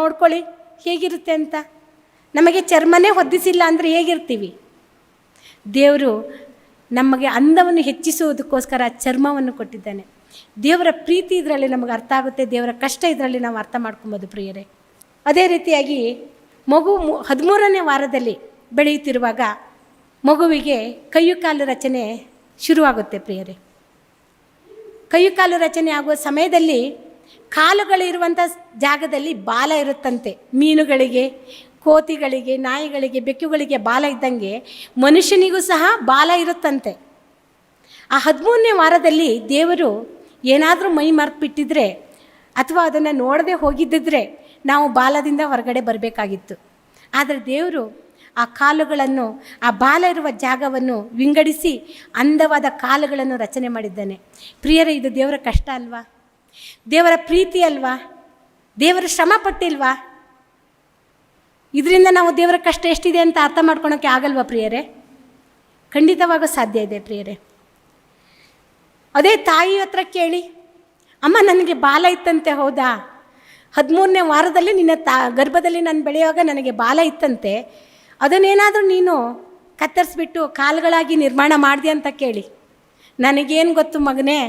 ನೋಡ್ಕೊಳ್ಳಿ ಹೇಗಿರುತ್ತೆ ಅಂತ. ನಮಗೆ ಚರ್ಮನೇ ಹೊದ್ದಿಸಿಲ್ಲ ಅಂದರೆ ಹೇಗಿರ್ತೀವಿ? ದೇವರು ನಮಗೆ ಅಂದವನ್ನು ಹೆಚ್ಚಿಸುವುದಕ್ಕೋಸ್ಕರ ಚರ್ಮವನ್ನು ಕೊಟ್ಟಿದ್ದಾನೆ. ದೇವರ ಪ್ರೀತಿ ಇದರಲ್ಲಿ ನಮಗೆ ಅರ್ಥ ಆಗುತ್ತೆ, ದೇವರ ಕಷ್ಟ ಇದರಲ್ಲಿ ನಾವು ಅರ್ಥ ಮಾಡ್ಕೊಬೋದು ಪ್ರಿಯರೇ. ಅದೇ ರೀತಿಯಾಗಿ ಮಗು 13ನೇ ವಾರದಲ್ಲಿ ಬೆಳೆಯುತ್ತಿರುವಾಗ ಮಗುವಿಗೆ ಕೈಯು ಕಾಲು ರಚನೆ ಶುರುವಾಗುತ್ತೆ ಪ್ರಿಯರೇ. ಕೈಯು ಕಾಲು ರಚನೆ ಆಗುವ ಸಮಯದಲ್ಲಿ ಕಾಲುಗಳಿರುವಂಥ ಜಾಗದಲ್ಲಿ ಬಾಲ ಇರುತ್ತಂತೆ. ಮೀನುಗಳಿಗೆ, ಕೋತಿಗಳಿಗೆ, ನಾಯಿಗಳಿಗೆ, ಬೆಕ್ಕುಗಳಿಗೆ ಬಾಲ ಇದ್ದಂಗೆ ಮನುಷ್ಯನಿಗೂ ಸಹ ಬಾಲ ಇರುತ್ತಂತೆ. ಆ 13ನೇ ವಾರದಲ್ಲಿ ದೇವರು ಏನಾದರೂ ಮೈ ಮರೆತುಬಿಟ್ಟಿದ್ರೆ ಅಥವಾ ಅದನ್ನು ನೋಡದೆ ಹೋಗಿದ್ದಿದ್ರೆ ನಾವು ಬಾಲದಿಂದ ಹೊರಗಡೆ ಬರಬೇಕಾಗಿತ್ತು. ಆದರೆ ದೇವರು ಆ ಕಾಲುಗಳನ್ನು, ಆ ಬಾಲ ಇರುವ ಜಾಗವನ್ನು ವಿಂಗಡಿಸಿ ಅಂದವಾದ ಕಾಲುಗಳನ್ನು ರಚನೆ ಮಾಡಿದ್ದಾನೆ. ಪ್ರಿಯರೇ, ಇದು ದೇವರ ಕಷ್ಟ ಅಲ್ವಾ? ದೇವರ ಪ್ರೀತಿ ಅಲ್ವಾ? ದೇವರ ಶ್ರಮ ಪಟ್ಟಿಲ್ವಾ? ಇದರಿಂದ ನಾವು ದೇವರ ಕಷ್ಟ ಎಷ್ಟಿದೆ ಅಂತ ಅರ್ಥ ಮಾಡ್ಕೊಳೋಕ್ಕೆ ಆಗಲ್ವಾ ಪ್ರಿಯರೇ? ಖಂಡಿತವಾಗೂ ಸಾಧ್ಯ ಇದೆ ಪ್ರಿಯರೇ. ಅದೇ ತಾಯಿ ಹತ್ರ ಕೇಳಿ, ಅಮ್ಮ ನನಗೆ ಬಾಲ ಇತ್ತಂತೆ, ಹೌದಾ? 13ನೇ ವಾರದಲ್ಲಿ ನಿನ್ನ ಗರ್ಭದಲ್ಲಿ ನಾನು ಬೆಳೆಯುವಾಗ ನನಗೆ ಬಾಲ ಇತ್ತಂತೆ, ಅದನ್ನೇನಾದರೂ ನೀನು ಕತ್ತರಿಸ್ಬಿಟ್ಟು ಕಾಲುಗಳಾಗಿ ನಿರ್ಮಾಣ ಮಾಡಿದೆ ಅಂತ ಕೇಳಿ. ನನಗೇನು ಗೊತ್ತು ಮಗನೇ,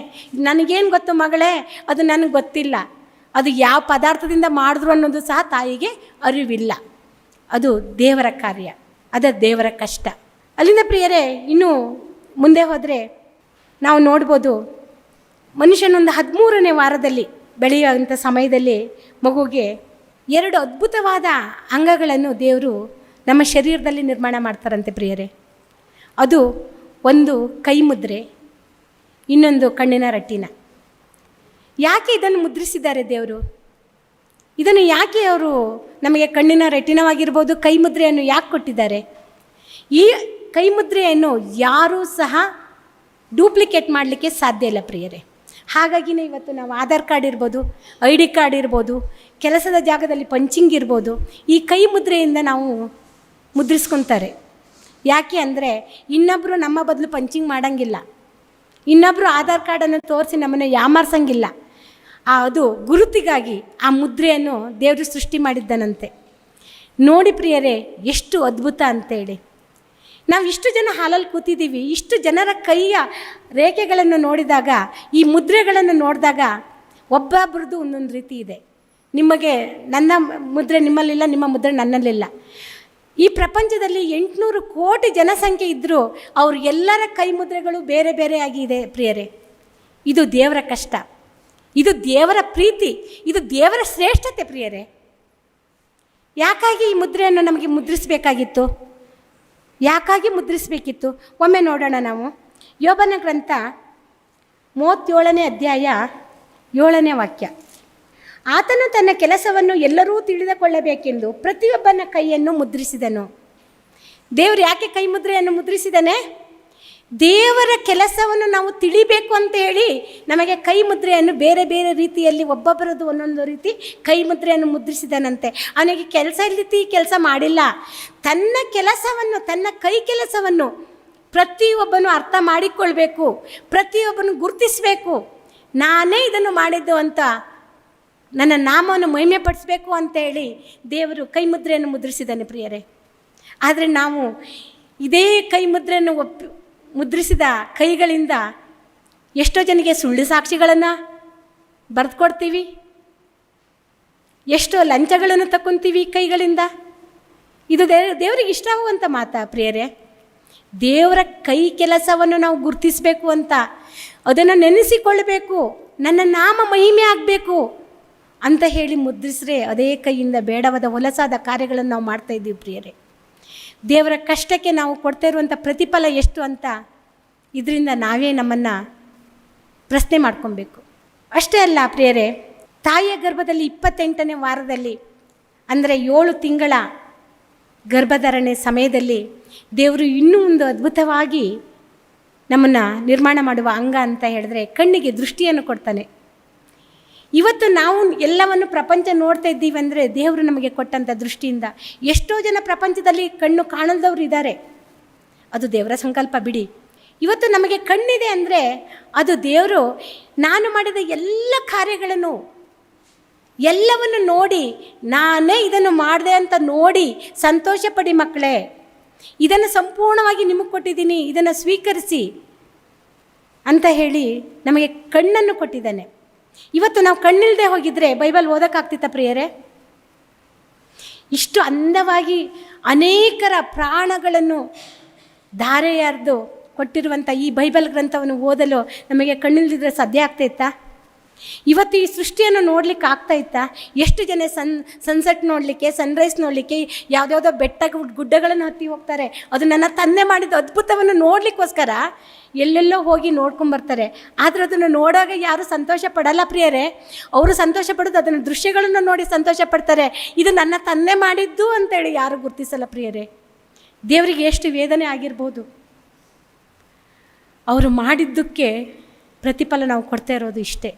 ನನಗೇನು ಗೊತ್ತು ಮಗಳೇ, ಅದು ನನಗೆ ಗೊತ್ತಿಲ್ಲ. ಅದು ಯಾವ ಪದಾರ್ಥದಿಂದ ಮಾಡಿದ್ರು ಅನ್ನೋದು ಸಹ ತಾಯಿಗೆ ಅರಿವಿಲ್ಲ. ಅದು ದೇವರ ಕಾರ್ಯ, ಅದು ದೇವರ ಕಷ್ಟ. ಅಲ್ಲಿಂದ ಪ್ರಿಯರೇ ಇನ್ನೂ ಮುಂದೆ ಹೋದರೆ ನಾವು ನೋಡ್ಬೋದು, ಮನುಷ್ಯನೊಂದು 13ನೇ ವಾರದಲ್ಲಿ ಬೆಳೆಯುವಂಥ ಸಮಯದಲ್ಲಿ ಮಗುಗೆ 2 ಅದ್ಭುತವಾದ ಅಂಗಗಳನ್ನು ದೇವರು ನಮ್ಮ ಶರೀರದಲ್ಲಿ ನಿರ್ಮಾಣ ಮಾಡ್ತಾರಂತೆ ಪ್ರಿಯರೇ. ಅದು ಒಂದು ಕೈ ಮುದ್ರೆ, ಇನ್ನೊಂದು ಕಣ್ಣಿನ ರೆಟಿನ. ಯಾಕೆ ಇದನ್ನು ಮುದ್ರಿಸಿದ್ದಾರೆ ದೇವರು? ಇದನ್ನು ಯಾಕೆ ಅವರು ನಮಗೆ ಕಣ್ಣಿನ ರೆಟಿನವಾಗಿರ್ಬೋದು, ಕೈ ಮುದ್ರೆಯನ್ನು ಯಾಕೆ ಕೊಟ್ಟಿದ್ದಾರೆ? ಈ ಕೈ ಮುದ್ರೆಯನ್ನು ಯಾರೂ ಸಹ ಡೂಪ್ಲಿಕೇಟ್ ಮಾಡಲಿಕ್ಕೆ ಸಾಧ್ಯ ಇಲ್ಲ ಪ್ರಿಯರೇ. ಹಾಗಾಗಿನೇ ಇವತ್ತು ನಾವು ಆಧಾರ್ ಕಾರ್ಡ್ ಇರ್ಬೋದು, ID ಕಾರ್ಡ್ ಇರ್ಬೋದು, ಕೆಲಸದ ಜಾಗದಲ್ಲಿ ಪಂಚಿಂಗ್ ಇರ್ಬೋದು, ಈ ಕೈ ಮುದ್ರೆಯಿಂದ ನಾವು ಮುದ್ರಿಸ್ಕೊತಾರೆ. ಯಾಕೆ ಅಂದರೆ ಇನ್ನೊಬ್ಬರು ನಮ್ಮ ಬದಲು ಪಂಚಿಂಗ್ ಮಾಡೋಂಗಿಲ್ಲ, ಇನ್ನೊಬ್ಬರು ಆಧಾರ್ ಕಾರ್ಡನ್ನು ತೋರಿಸಿ ನಮ್ಮನ್ನು ಯಾಮಾರ್ಸಂಗಿಲ್ಲ. ಅದು ಗುರುತಿಗಾಗಿ ಆ ಮುದ್ರೆಯನ್ನು ದೇವರು ಸೃಷ್ಟಿ ಮಾಡಿದ್ದಾನಂತೆ. ನೋಡಿ ಪ್ರಿಯರೇ, ಎಷ್ಟು ಅದ್ಭುತ ಅಂತೇಳಿ. ನಾವು ಇಷ್ಟು ಜನ ಹಾಲಲ್ಲಿ ಕೂತಿದ್ದೀವಿ, ಇಷ್ಟು ಜನರ ಕೈಯ ರೇಖೆಗಳನ್ನು ನೋಡಿದಾಗ, ಈ ಮುದ್ರೆಗಳನ್ನು ನೋಡಿದಾಗ ಒಬ್ಬೊಬ್ರದ್ದು ಒಂದೊಂದು ರೀತಿ ಇದೆ. ನಿಮಗೆ ನನ್ನ ಮುದ್ರೆ ನಿಮ್ಮಲ್ಲಿಲ್ಲ, ನಿಮ್ಮ ಮುದ್ರೆ ನನ್ನಲ್ಲಿಲ್ಲ. ಈ ಪ್ರಪಂಚದಲ್ಲಿ 800 ಕೋಟಿ ಜನಸಂಖ್ಯೆ ಇದ್ದರೂ ಅವ್ರ ಎಲ್ಲರ ಕೈ ಮುದ್ರೆಗಳು ಬೇರೆ ಬೇರೆ ಆಗಿದೆ ಪ್ರಿಯರೇ. ಇದು ದೇವರ ಕಷ್ಟ, ಇದು ದೇವರ ಪ್ರೀತಿ, ಇದು ದೇವರ ಶ್ರೇಷ್ಠತೆ ಪ್ರಿಯರೇ. ಯಾಕಾಗಿ ಈ ಮುದ್ರೆಯನ್ನು ನಮಗೆ ಮುದ್ರಿಸಬೇಕಾಗಿತ್ತು? ಯಾಕಾಗಿ ಮುದ್ರಿಸಬೇಕಿತ್ತು? ಒಮ್ಮೆ ನೋಡೋಣ ನಾವು. ಯೋಬನ ಗ್ರಂಥ 37ನೇ ಅಧ್ಯಾಯ 7ನೇ ವಾಕ್ಯ. ಆತನು ತನ್ನ ಕೆಲಸವನ್ನು ಎಲ್ಲರೂ ತಿಳಿದುಕೊಳ್ಳಬೇಕೆಂದು ಪ್ರತಿಯೊಬ್ಬನ ಕೈಯನ್ನು ಮುದ್ರಿಸಿದನು. ದೇವರು ಯಾಕೆ ಕೈ ಮುದ್ರೆಯನ್ನು ಮುದ್ರಿಸಿದನೆ? ದೇವರ ಕೆಲಸವನ್ನು ನಾವು ತಿಳಿಬೇಕು ಅಂತ ಹೇಳಿ ನಮಗೆ ಕೈ ಮುದ್ರೆಯನ್ನು ಬೇರೆ ಬೇರೆ ರೀತಿಯಲ್ಲಿ, ಒಬ್ಬೊಬ್ಬರದ್ದು ಒಂದೊಂದು ರೀತಿ ಕೈ ಮುದ್ರೆಯನ್ನು ಮುದ್ರಿಸಿದನಂತೆ. ಅವನಿಗೆ ಕೆಲಸ ರೀತಿ ಕೆಲಸ ಮಾಡಿಲ್ಲ. ತನ್ನ ಕೆಲಸವನ್ನು, ತನ್ನ ಕೈ ಕೆಲಸವನ್ನು ಪ್ರತಿಯೊಬ್ಬನು ಅರ್ಥ ಮಾಡಿಕೊಳ್ಬೇಕು, ಪ್ರತಿಯೊಬ್ಬನು ಗುರುತಿಸಬೇಕು. ನಾನೇ ಇದನ್ನು ಮಾಡಿದ್ದು ಅಂತ ನನ್ನ ನಾಮವನ್ನು ಮಹಿಮೆ ಪಡಿಸಬೇಕು ಅಂತೇಳಿ ದೇವರು ಕೈ ಮುದ್ರೆಯನ್ನು ಮುದ್ರಿಸಿದ್ದಾನೆ ಪ್ರಿಯರೇ. ಆದರೆ ನಾವು ಇದೇ ಕೈ ಮುದ್ರೆಯನ್ನು ಮುದ್ರಿಸಿದ ಕೈಗಳಿಂದ ಎಷ್ಟೋ ಜನಕ್ಕೆ ಸುಳ್ಳು ಸಾಕ್ಷಿಗಳನ್ನು ಬರೆದುಕೊಡ್ತೀವಿ, ಎಷ್ಟೋ ಲಂಚಗಳನ್ನು ತಗೊತೀವಿ ಕೈಗಳಿಂದ. ಇದು ದೇವರಿಗೆ ಇಷ್ಟವಾಗುವಂಥ ಮಾತಾ ಪ್ರಿಯರೇ? ದೇವರ ಕೈ ಕೆಲಸವನ್ನು ನಾವು ಗುರುತಿಸಬೇಕು ಅಂತ, ಅದನ್ನು ನೆನೆಸಿಕೊಳ್ಳಬೇಕು, ನನ್ನ ನಾಮ ಮಹಿಮೆ ಆಗಬೇಕು ಅಂತ ಹೇಳಿ ಮುದ್ರಿಸ್ರೆ ಅದೇ ಕೈಯಿಂದ ಬೇಡವಾದ ಹೊಲಸಾದ ಕಾರ್ಯಗಳನ್ನು ನಾವು ಮಾಡ್ತಾಯಿದ್ದೀವಿ ಪ್ರಿಯರೇ. ದೇವರ ಕಷ್ಟಕ್ಕೆ ನಾವು ಕೊಡ್ತಾ ಇರುವಂಥ ಪ್ರತಿಫಲ ಎಷ್ಟು ಅಂತ ಇದರಿಂದ ನಾವೇ ನಮ್ಮನ್ನು ಪ್ರಶ್ನೆ ಮಾಡ್ಕೊಬೇಕು. ಅಷ್ಟೇ ಅಲ್ಲ ಪ್ರಿಯರೇ, ತಾಯಿಯ ಗರ್ಭದಲ್ಲಿ 28ನೇ ವಾರದಲ್ಲಿ, ಅಂದರೆ 7 ತಿಂಗಳ ಗರ್ಭಧಾರಣೆ ಸಮಯದಲ್ಲಿ ದೇವರು ಇನ್ನೂ ಒಂದು ಅದ್ಭುತವಾಗಿ ನಮ್ಮನ್ನು ನಿರ್ಮಾಣ ಮಾಡುವ ಅಂಗ ಅಂತ ಹೇಳಿದ್ರೆ ಕಣ್ಣಿಗೆ ದೃಷ್ಟಿಯನ್ನು ಕೊಡ್ತಾನೆ. ಇವತ್ತು ನಾವು ಎಲ್ಲವನ್ನು ಪ್ರಪಂಚ ನೋಡ್ತಾ ಇದ್ದೀವಿ ಅಂದರೆ ದೇವರು ನಮಗೆ ಕೊಟ್ಟಂಥ ದೃಷ್ಟಿಯಿಂದ. ಎಷ್ಟೋ ಜನ ಪ್ರಪಂಚದಲ್ಲಿ ಕಣ್ಣು ಕಾಣಲ್ದವ್ರು ಇದ್ದಾರೆ, ಅದು ದೇವರ ಸಂಕಲ್ಪ ಬಿಡಿ. ಇವತ್ತು ನಮಗೆ ಕಣ್ಣಿದೆ ಅಂದರೆ ಅದು ದೇವರು ನಾನು ಮಾಡಿದ ಎಲ್ಲ ಕಾರ್ಯಗಳನ್ನು ಎಲ್ಲವನ್ನು ನೋಡಿ ನಾನೇ ಇದನ್ನು ಮಾಡಿದೆ ಅಂತ ನೋಡಿ ಸಂತೋಷ ಪಡಿ ಮಕ್ಕಳೇ. ಇದನ್ನು ಸಂಪೂರ್ಣವಾಗಿ ನಿಮಗೆ ಕೊಟ್ಟಿದ್ದೀನಿ, ಇದನ್ನು ಸ್ವೀಕರಿಸಿ ಅಂತ ಹೇಳಿ ನಮಗೆ ಕಣ್ಣನ್ನು ಕೊಟ್ಟಿದ್ದಾನೆ. ಇವತ್ತು ನಾವು ಕಣ್ಣಿಲ್ಲದೆ ಹೋಗಿದ್ರೆ ಬೈಬಲ್ ಓದೋಕ್ಕಾಗ್ತಿತ್ತ ಪ್ರಿಯರೇ? ಇಷ್ಟು ಅಂದವಾಗಿ ಅನೇಕರ ಪ್ರಾಣಗಳನ್ನು ಧಾರೆಯಾರ್ದು ಕೊಟ್ಟಿರುವಂಥ ಈ ಬೈಬಲ್ ಗ್ರಂಥವನ್ನು ಓದಲು ನಮಗೆ ಕಣ್ಣಿಲ್ದಿದ್ರೆ ಸಾಧ್ಯ ಆಗ್ತಾಯಿತ್ತಾ? ಇವತ್ತು ಈ ಸೃಷ್ಟಿಯನ್ನು ನೋಡ್ಲಿಕ್ಕೆ ಆಗ್ತಾ ಇತ್ತಾ? ಎಷ್ಟು ಜನ ಸನ್ಸೆಟ್ ನೋಡಲಿಕ್ಕೆ, ಸನ್ರೈಸ್ ನೋಡಲಿಕ್ಕೆ ಯಾವುದ್ಯಾವುದೋ ಬೆಟ್ಟ ಗುಡ್ಡಗಳನ್ನು ಹತ್ತಿ ಹೋಗ್ತಾರೆ. ಅದು ನನ್ನ ತಂದೆ ಮಾಡಿದ ಅದ್ಭುತವನ್ನು ನೋಡಲಿಕ್ಕೋಸ್ಕರ ಎಲ್ಲೆಲ್ಲೋ ಹೋಗಿ ನೋಡ್ಕೊಂಬರ್ತಾರೆ. ಆದರೆ ಅದನ್ನು ನೋಡೋವಾಗ ಯಾರೂ ಸಂತೋಷ ಪಡಲ್ಲ ಪ್ರಿಯರೇ. ಅವರು ಸಂತೋಷ ಪಡೋದು ಅದನ್ನು ದೃಶ್ಯಗಳನ್ನು ನೋಡಿ ಸಂತೋಷ ಪಡ್ತಾರೆ. ಇದು ನನ್ನ ತಂದೆ ಮಾಡಿದ್ದು ಅಂತೇಳಿ ಯಾರೂ ಗುರ್ತಿಸಲ್ಲ ಪ್ರಿಯರೇ. ದೇವರಿಗೆ ಎಷ್ಟು ವೇದನೆ ಆಗಿರ್ಬೋದು. ಅವರು ಮಾಡಿದ್ದಕ್ಕೆ ಪ್ರತಿಫಲ ನಾವು ಕೊಡ್ತಾ ಇರೋದು ಇಷ್ಟೇ.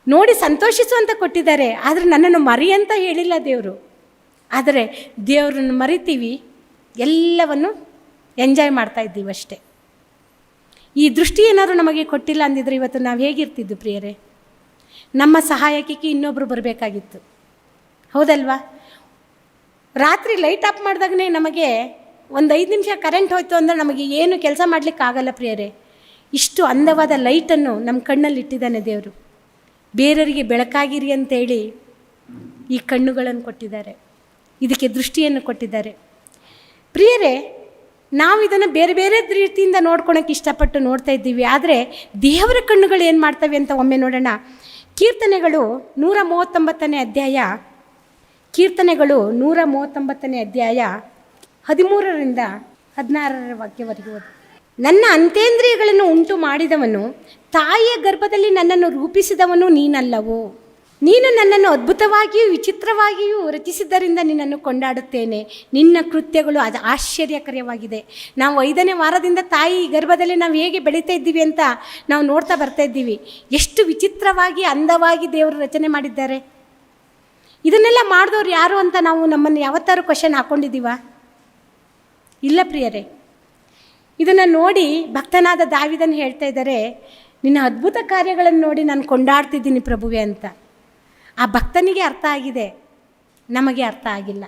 ನೋಡಿ ಸಂತೋಷಿಸುವಂತ ಕೊಟ್ಟಿದ್ದಾರೆ, ಆದರೆ ನನ್ನನ್ನು ಮರಿ ಅಂತ ಹೇಳಿಲ್ಲ ದೇವರು. ಆದರೆ ದೇವರನ್ನು ಮರಿತೀವಿ, ಎಲ್ಲವನ್ನು ಎಂಜಾಯ್ ಮಾಡ್ತಾ ಇದ್ದೀವಿ ಅಷ್ಟೇ. ಈ ದೃಷ್ಟಿ ಏನಾದರೂ ನಮಗೆ ಕೊಟ್ಟಿಲ್ಲ ಅಂದಿದ್ರೆ ಇವತ್ತು ನಾವು ಹೇಗಿರ್ತಿದ್ದು ಪ್ರಿಯರೇ? ನಮ್ಮ ಸಹಾಯಕ್ಕೆ ಇನ್ನೊಬ್ಬರು ಬರಬೇಕಾಗಿತ್ತು, ಹೌದಲ್ವಾ? ರಾತ್ರಿ ಲೈಟ್ ಆಫ್ ಮಾಡಿದಾಗನೇ ನಮಗೆ ಒಂದು 5 ನಿಮಿಷ ಕರೆಂಟ್ ಹೋಯ್ತು ಅಂದರೆ ನಮಗೆ ಏನು ಕೆಲಸ ಮಾಡಲಿಕ್ಕಾಗಲ್ಲ ಪ್ರಿಯರೇ. ಇಷ್ಟು ಅಂದವಾದ ಲೈಟನ್ನು ನಮ್ಮ ಕಣ್ಣಲ್ಲಿ ಇಟ್ಟಿದ್ದಾನೆ ದೇವರು. ಬೇರೆಯವರಿಗೆ ಬೆಳಕಾಗಿರಿ ಅಂತೇಳಿ ಈ ಕಣ್ಣುಗಳನ್ನು ಕೊಟ್ಟಿದ್ದಾರೆ, ಇದಕ್ಕೆ ದೃಷ್ಟಿಯನ್ನು ಕೊಟ್ಟಿದ್ದಾರೆ. ಪ್ರಿಯರೇ, ನಾವು ಇದನ್ನು ಬೇರೆ ಬೇರೆ ರೀತಿಯಿಂದ ನೋಡ್ಕೊಳಕ್ಕೆ ಇಷ್ಟಪಟ್ಟು ನೋಡ್ತಾ ಇದ್ದೀವಿ. ಆದರೆ ದೇವರ ಕಣ್ಣುಗಳು ಏನು ಮಾಡ್ತವೆ ಅಂತ ಒಮ್ಮೆ ನೋಡೋಣ. ಕೀರ್ತನೆಗಳು 139ನೇ ಅಧ್ಯಾಯ, ಕೀರ್ತನೆಗಳು 139ನೇ ಅಧ್ಯಾಯ 13ರಿಂದ 16ರ ವಾಕ್ಯವರೆಗೂ ಓದಿ. ನನ್ನ ಅಂತೇಂದ್ರಿಯಗಳನ್ನು ಉಂಟು ಮಾಡಿದವನು, ತಾಯಿಯ ಗರ್ಭದಲ್ಲಿ ನನ್ನನ್ನು ರೂಪಿಸಿದವನು ನೀನಲ್ಲವೋ? ನೀನು ನನ್ನನ್ನು ಅದ್ಭುತವಾಗಿಯೂ ವಿಚಿತ್ರವಾಗಿಯೂ ರಚಿಸಿದ್ದರಿಂದ ನಿನ್ನನ್ನು ಕೊಂಡಾಡುತ್ತೇನೆ. ನಿನ್ನ ಕೃತ್ಯಗಳು ಅದು ಆಶ್ಚರ್ಯಕರವಾಗಿದೆ. ನಾವು 5ನೇ ವಾರದಿಂದ ತಾಯಿ ಗರ್ಭದಲ್ಲಿ ನಾವು ಹೇಗೆ ಬೆಳೀತಾ ಇದ್ದೀವಿ ಅಂತ ನಾವು ನೋಡ್ತಾ ಬರ್ತಾ ಇದ್ದೀವಿ. ಎಷ್ಟು ವಿಚಿತ್ರವಾಗಿ ಅಂದವಾಗಿ ದೇವರು ರಚನೆ ಮಾಡಿದ್ದಾರೆ. ಇದನ್ನೆಲ್ಲ ಮಾಡಿದವ್ರು ಯಾರು ಅಂತ ನಾವು ನಮ್ಮನ್ನು ಯಾವತ್ತಾರು ಕ್ವಶನ್ ಹಾಕ್ಕೊಂಡಿದ್ದೀವ? ಇಲ್ಲ ಪ್ರಿಯರೇ. ಇದನ್ನು ನೋಡಿ ಭಕ್ತನಾದ ದಾವಿದನು ಹೇಳ್ತಾ ಇದ್ದಾರೆ, ನಿನ್ನ ಅದ್ಭುತ ಕಾರ್ಯಗಳನ್ನು ನೋಡಿ ನಾನು ಕೊಂಡಾಡ್ತಿದ್ದೀನಿ ಪ್ರಭುವೆ ಅಂತ. ಆ ಭಕ್ತನಿಗೆ ಅರ್ಥ ಆಗಿದೆ, ನಮಗೆ ಅರ್ಥ ಆಗಿಲ್ಲ.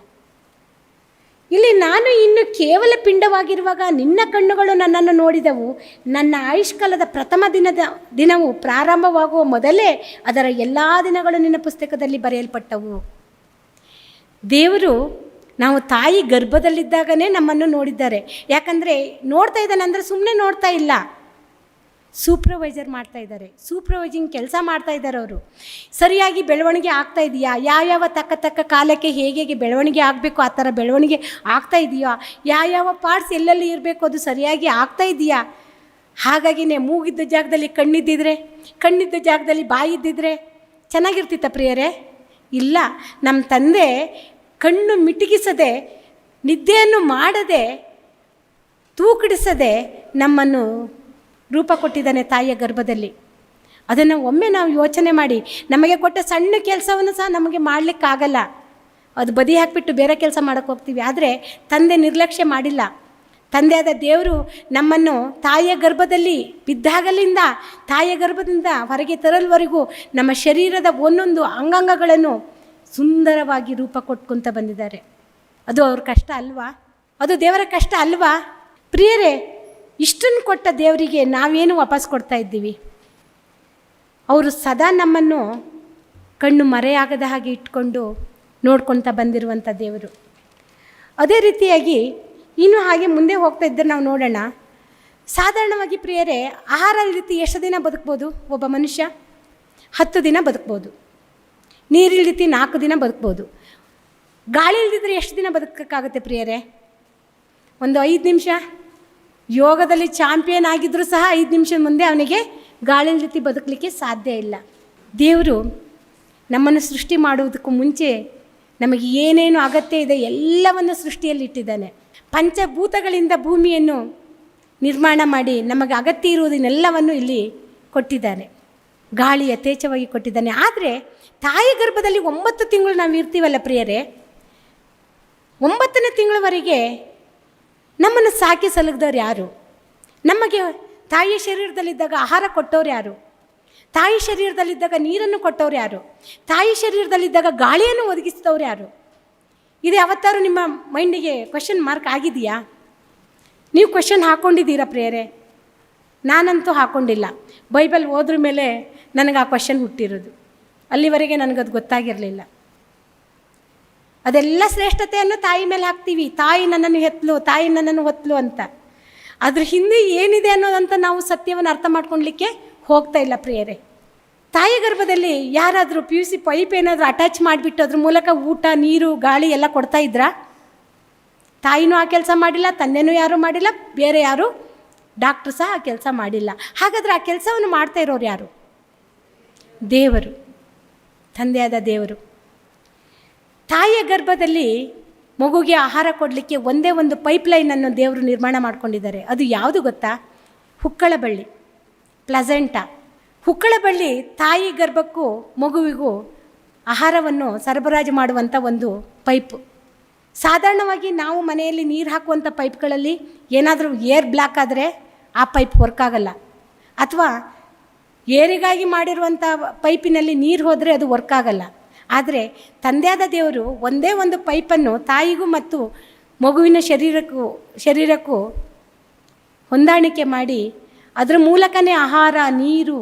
ಇಲ್ಲಿ ನಾನು ಇನ್ನು ಕೇವಲ ಪಿಂಡವಾಗಿರುವಾಗ ನಿನ್ನ ಕಣ್ಣುಗಳು ನನ್ನನ್ನು ನೋಡಿದವು. ನನ್ನ ಆಯುಷ್ಕಾಲದ ಪ್ರಥಮ ದಿನವು ಪ್ರಾರಂಭವಾಗುವ ಮೊದಲೇ ಅದರ ಎಲ್ಲ ದಿನಗಳು ನಿನ್ನ ಪುಸ್ತಕದಲ್ಲಿ ಬರೆಯಲ್ಪಟ್ಟವು. ದೇವರು ನಾವು ತಾಯಿ ಗರ್ಭದಲ್ಲಿದ್ದಾಗನೇ ನಮ್ಮನ್ನು ನೋಡಿದ್ದಾರೆ. ಯಾಕಂದರೆ ನೋಡ್ತಾ ಇದ್ದಾನೆ ಅಂದರೆ ಸುಮ್ಮನೆ ನೋಡ್ತಾ ಇಲ್ಲ, ಸೂಪರ್ವೈಸರ್ ಮಾಡ್ತಾ ಇದ್ದಾರೆ, ಸೂಪರ್ವೈಸಿಂಗ್ ಕೆಲಸ ಮಾಡ್ತಾ ಇದ್ದಾರೆ. ಅವರು ಸರಿಯಾಗಿ ಬೆಳವಣಿಗೆ ಆಗ್ತಾ ಇದೆಯಾ, ಯಾವ್ಯಾವ ತಕ್ಕ ಕಾಲಕ್ಕೆ ಹೇಗೆ ಬೆಳವಣಿಗೆ ಆಗಬೇಕು ಆ ಥರ ಬೆಳವಣಿಗೆ ಆಗ್ತಾ ಇದೆಯಾ, ಯಾವ್ಯಾವ ಪಾರ್ಟ್ಸ್ ಎಲ್ಲೆಲ್ಲಿ ಇರಬೇಕು ಅದು ಸರಿಯಾಗಿ ಆಗ್ತಾ ಇದೆಯಾ. ಹಾಗಾಗಿನೇ ಮೂಗಿದ್ದ ಜಾಗದಲ್ಲಿ ಕಣ್ಣಿದ್ದಿದ್ರೆ, ಕಣ್ಣಿದ್ದ ಜಾಗದಲ್ಲಿ ಬಾಯಿ ಇದ್ದಿದ್ರೆ ಚೆನ್ನಾಗಿರ್ತಿತ್ತ ಪ್ರಿಯರೇ? ಇಲ್ಲ. ನಮ್ಮ ತಂದೆ ಕಣ್ಣು ಮಿಟುಕಿಸದೆ, ನಿದ್ದೆಯನ್ನು ಮಾಡದೆ, ತೂಕಡಿಸದೆ ನಮ್ಮನ್ನು ರೂಪ ಕೊಟ್ಟಿದ್ದಾನೆ ತಾಯಿಯ ಗರ್ಭದಲ್ಲಿ. ಅದನ್ನು ಒಮ್ಮೆ ನಾವು ಯೋಚನೆ ಮಾಡಿ, ನಮಗೆ ಕೊಟ್ಟ ಸಣ್ಣ ಕೆಲಸವನ್ನು ಸಹ ನಮಗೆ ಮಾಡಲಿಕ್ಕಾಗಲ್ಲ. ಅದು ಬದಿ ಹಾಕಿಬಿಟ್ಟು ಬೇರೆ ಕೆಲಸ ಮಾಡೋಕ್ಕೆ ಹೋಗ್ತೀವಿ. ಆದರೆ ತಂದೆ ನಿರ್ಲಕ್ಷ್ಯ ಮಾಡಿಲ್ಲ. ತಂದೆಯಾದ ದೇವರು ನಮ್ಮನ್ನು ತಾಯಿಯ ಗರ್ಭದಲ್ಲಿ ಬಿದ್ದಾಗಲಿಂದ, ತಾಯಿಯ ಗರ್ಭದಿಂದ ಹೊರಗೆ ತರಲ್ವರೆಗೂ ನಮ್ಮ ಶರೀರದ ಒಂದೊಂದು ಅಂಗಾಂಗಗಳನ್ನು ಸುಂದರವಾಗಿ ರೂಪ ಕೊಟ್ಕೊತ ಬಂದಿದ್ದಾರೆ. ಅದು ಅವ್ರ ಕಷ್ಟ ಅಲ್ವಾ? ಅದು ದೇವರ ಕಷ್ಟ ಅಲ್ವಾ? ಪ್ರಿಯರೇ, ಇಷ್ಟನ್ನು ಕೊಟ್ಟ ದೇವರಿಗೆ ನಾವೇನು ವಾಪಸ್ ಕೊಡ್ತಾ ಇದ್ದೀವಿ? ಅವರು ಸದಾ ನಮ್ಮನ್ನು ಕಣ್ಣು ಮರೆಯಾಗದ ಹಾಗೆ ಇಟ್ಕೊಂಡು ನೋಡ್ಕೊತ ಬಂದಿರುವಂಥ ದೇವರು. ಅದೇ ರೀತಿಯಾಗಿ ಇನ್ನು ಹಾಗೆ ಮುಂದೆ ಹೋಗ್ತಾ ಇದ್ದರೆ ನಾವು ನೋಡೋಣ. ಸಾಧಾರಣವಾಗಿ ಪ್ರಿಯರೇ, ಆಹಾರ ರೀತಿ ಎಷ್ಟು ದಿನ ಬದುಕ್ಬೋದು ಒಬ್ಬ ಮನುಷ್ಯ? 10 ದಿನ ಬದುಕ್ಬೋದು. ನೀರಿಲ್ದಿತ್ತು 4 ದಿನ ಬದುಕ್ಬೋದು. ಗಾಳಿ ಇಲ್ದಿದ್ರೆ ಎಷ್ಟು ದಿನ ಬದುಕೋಕ್ಕಾಗುತ್ತೆ ಪ್ರಿಯರೇ? ಒಂದು 5 ನಿಮಿಷ. ಯೋಗದಲ್ಲಿ ಚಾಂಪಿಯನ್ ಆಗಿದ್ದರೂ ಸಹ 5 ನಿಮಿಷದ ಮುಂದೆ ಅವನಿಗೆ ಗಾಳಿ ಇಲ್ದಿತ್ತು ಬದುಕಲಿಕ್ಕೆ ಸಾಧ್ಯ ಇಲ್ಲ. ದೇವರು ನಮ್ಮನ್ನು ಸೃಷ್ಟಿ ಮಾಡುವುದಕ್ಕೂ ಮುಂಚೆ ನಮಗೆ ಏನೇನು ಅಗತ್ಯ ಇದೆ ಎಲ್ಲವನ್ನು ಸೃಷ್ಟಿಯಲ್ಲಿ ಇಟ್ಟಿದ್ದಾನೆ. ಪಂಚಭೂತಗಳಿಂದ ಭೂಮಿಯನ್ನು ನಿರ್ಮಾಣ ಮಾಡಿ ನಮಗೆ ಅಗತ್ಯ ಇರುವುದನ್ನೆಲ್ಲವನ್ನು ಇಲ್ಲಿ ಕೊಟ್ಟಿದ್ದಾನೆ. ಗಾಳಿ ಯಥೇಚ್ಛವಾಗಿ ಕೊಟ್ಟಿದ್ದಾನೆ. ಆದರೆ ತಾಯಿ ಗರ್ಭದಲ್ಲಿ 9 ತಿಂಗಳು ನಾವು ಇರ್ತೀವಲ್ಲ ಪ್ರಿಯರೇ, 9ನೇ ತಿಂಗಳವರೆಗೆ ನಮ್ಮನ್ನು ಸಾಕಿ ಸಲುಗಿದವ್ರು ಯಾರು? ನಮಗೆ ತಾಯಿಯ ಶರೀರದಲ್ಲಿದ್ದಾಗ ಆಹಾರ ಕೊಟ್ಟವ್ರು ಯಾರು? ತಾಯಿ ಶರೀರದಲ್ಲಿದ್ದಾಗ ನೀರನ್ನು ಕೊಟ್ಟವ್ರು ಯಾರು? ತಾಯಿ ಶರೀರದಲ್ಲಿದ್ದಾಗ ಗಾಳಿಯನ್ನು ಒದಗಿಸಿದವ್ರು ಯಾರು? ಇದು ಯಾವತ್ತಾರು ನಿಮ್ಮ ಮೈಂಡಿಗೆ ಕ್ವಶನ್ ಮಾರ್ಕ್ ಆಗಿದೆಯಾ? ನೀವು ಕ್ವಶನ್ ಹಾಕ್ಕೊಂಡಿದ್ದೀರಾ ಪ್ರಿಯರೇ? ನಾನಂತೂ ಹಾಕ್ಕೊಂಡಿಲ್ಲ. ಬೈಬಲ್ ಓದ್ರ ಮೇಲೆ ನನಗೆ ಆ ಕ್ವಶನ್ ಹುಟ್ಟಿರೋದು. ಅಲ್ಲಿವರೆಗೆ ನನಗದು ಗೊತ್ತಾಗಿರಲಿಲ್ಲ. ಅದೆಲ್ಲ ಶ್ರೇಷ್ಠತೆಯನ್ನು ತಾಯಿ ಮೇಲೆ ಹಾಕ್ತೀವಿ. ತಾಯಿ ನನ್ನನ್ನು ಹೆತ್ತಲು, ತಾಯಿ ನನ್ನನ್ನು ಹೊತ್ತಲು ಅಂತ. ಅದ್ರ ಹಿಂದೆ ಏನಿದೆ ಅನ್ನೋದಂತ ನಾವು ಸತ್ಯವನ್ನು ಅರ್ಥ ಮಾಡ್ಕೊಳ್ಲಿಕ್ಕೆ ಹೋಗ್ತಾ ಇಲ್ಲ ಪ್ರಿಯರೇ. ತಾಯಿ ಗರ್ಭದಲ್ಲಿ ಯಾರಾದರೂ PUC ಪೈಪ್ ಏನಾದರೂ ಅಟ್ಯಾಚ್ ಮಾಡಿಬಿಟ್ಟು ಅದ್ರ ಮೂಲಕ ಊಟ, ನೀರು, ಗಾಳಿ ಎಲ್ಲ ಕೊಡ್ತಾ ಇದ್ರಾ? ತಾಯಿನೂ ಆ ಕೆಲಸ ಮಾಡಿಲ್ಲ, ತಂದೆನೂ ಯಾರೂ ಮಾಡಿಲ್ಲ, ಬೇರೆ ಯಾರು ಡಾಕ್ಟ್ರು ಸಹ ಆ ಕೆಲಸ ಮಾಡಿಲ್ಲ. ಹಾಗಾದರೆ ಆ ಕೆಲಸವನ್ನು ಮಾಡ್ತಾ ಇರೋರು ಯಾರು? ದೇವರು, ತಂದೆಯಾದ ದೇವರು. ತಾಯಿಯ ಗರ್ಭದಲ್ಲಿ ಮಗುಗೆ ಆಹಾರ ಕೊಡಲಿಕ್ಕೆ ಒಂದೇ ಒಂದು ಪೈಪ್ಲೈನನ್ನು ದೇವರು ನಿರ್ಮಾಣ ಮಾಡ್ಕೊಂಡಿದ್ದಾರೆ. ಅದು ಯಾವುದು ಗೊತ್ತಾ? ಹುಕ್ಕಳ ಬಳ್ಳಿ, ಪ್ಲಸೆಂಟಾ. ಹುಕ್ಕಳ ಬಳ್ಳಿ ತಾಯಿ ಗರ್ಭಕ್ಕೂ ಮಗುವಿಗೂ ಆಹಾರವನ್ನು ಸರಬರಾಜು ಮಾಡುವಂಥ ಒಂದು ಪೈಪು. ಸಾಧಾರಣವಾಗಿ ನಾವು ಮನೆಯಲ್ಲಿ ನೀರು ಹಾಕುವಂಥ ಪೈಪ್ಗಳಲ್ಲಿ ಏನಾದರೂ ಏರ್ ಬ್ಲಾಕ್ ಆದರೆ ಆ ಪೈಪ್ ವರ್ಕ್ ಆಗಲ್ಲ, ಅಥವಾ ಏರಿಗಾಗಿ ಮಾಡಿರುವಂಥ ಪೈಪಿನಲ್ಲಿ ನೀರು ಹೋದರೆ ಅದು ವರ್ಕ್ ಆಗಲ್ಲ. ಆದರೆ ತಂದೆಯಾದ ದೇವರು ಒಂದೇ ಒಂದು ಪೈಪನ್ನು ತಾಯಿಗೂ ಮತ್ತು ಮಗುವಿನ ಶರೀರಕ್ಕೂ ಹೊಂದಾಣಿಕೆ ಮಾಡಿ ಅದರ ಮೂಲಕನೇ ಆಹಾರ, ನೀರು,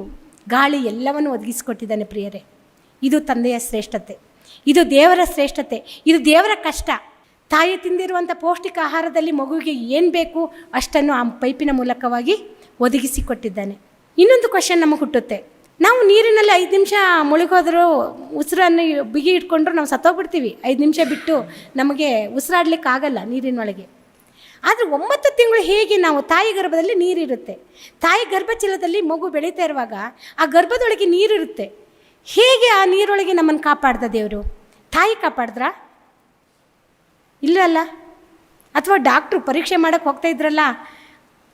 ಗಾಳಿ ಎಲ್ಲವನ್ನು ಒದಗಿಸಿಕೊಟ್ಟಿದ್ದಾನೆ ಪ್ರಿಯರೇ. ಇದು ತಂದೆಯ ಶ್ರೇಷ್ಠತೆ, ಇದು ದೇವರ ಶ್ರೇಷ್ಠತೆ, ಇದು ದೇವರ ಕಷ್ಟ. ತಾಯಿ ತಿಂದಿರುವಂಥ ಪೌಷ್ಟಿಕ ಆಹಾರದಲ್ಲಿ ಮಗುವಿಗೆ ಏನು ಬೇಕು ಅಷ್ಟನ್ನು ಆ ಪೈಪಿನ ಮೂಲಕವಾಗಿ ಒದಗಿಸಿಕೊಟ್ಟಿದ್ದಾನೆ. ಇನ್ನೊಂದು ಕ್ವಶನ್ ನಮಗೆ ಹುಟ್ಟುತ್ತೆ. ನಾವು ನೀರಿನಲ್ಲಿ 5 ನಿಮಿಷ ಮುಳುಗೋದ್ರೂ ಉಸಿರನ್ನು ಬಿಗಿ ಇಟ್ಕೊಂಡ್ರು ನಾವು ಸತ್ತೋಗ್ಬಿಡ್ತೀವಿ. 5 ನಿಮಿಷ ಬಿಟ್ಟು ನಮಗೆ ಉಸಿರಾಡ್ಲಿಕ್ಕೆ ಆಗಲ್ಲ ನೀರಿನೊಳಗೆ. ಆದರೆ 9 ತಿಂಗಳು ಹೇಗೆ ನಾವು ತಾಯಿ ಗರ್ಭದಲ್ಲಿ ನೀರಿರುತ್ತೆ. ತಾಯಿ ಗರ್ಭಚೀಲದಲ್ಲಿ ಮಗು ಬೆಳೀತಾ ಇರುವಾಗ ಆ ಗರ್ಭದೊಳಗೆ ನೀರಿರುತ್ತೆ. ಹೇಗೆ ಆ ನೀರೊಳಗೆ ನಮ್ಮನ್ನು ಕಾಪಾಡ್ದ ದೇವರು? ತಾಯಿ ಕಾಪಾಡಿದ್ರಾ? ಇಲ್ಲಲ್ಲ. ಅಥವಾ ಡಾಕ್ಟ್ರು ಪರೀಕ್ಷೆ ಮಾಡೋಕ್ಕೆ ಹೋಗ್ತಾ ಇದ್ರಲ್ಲ,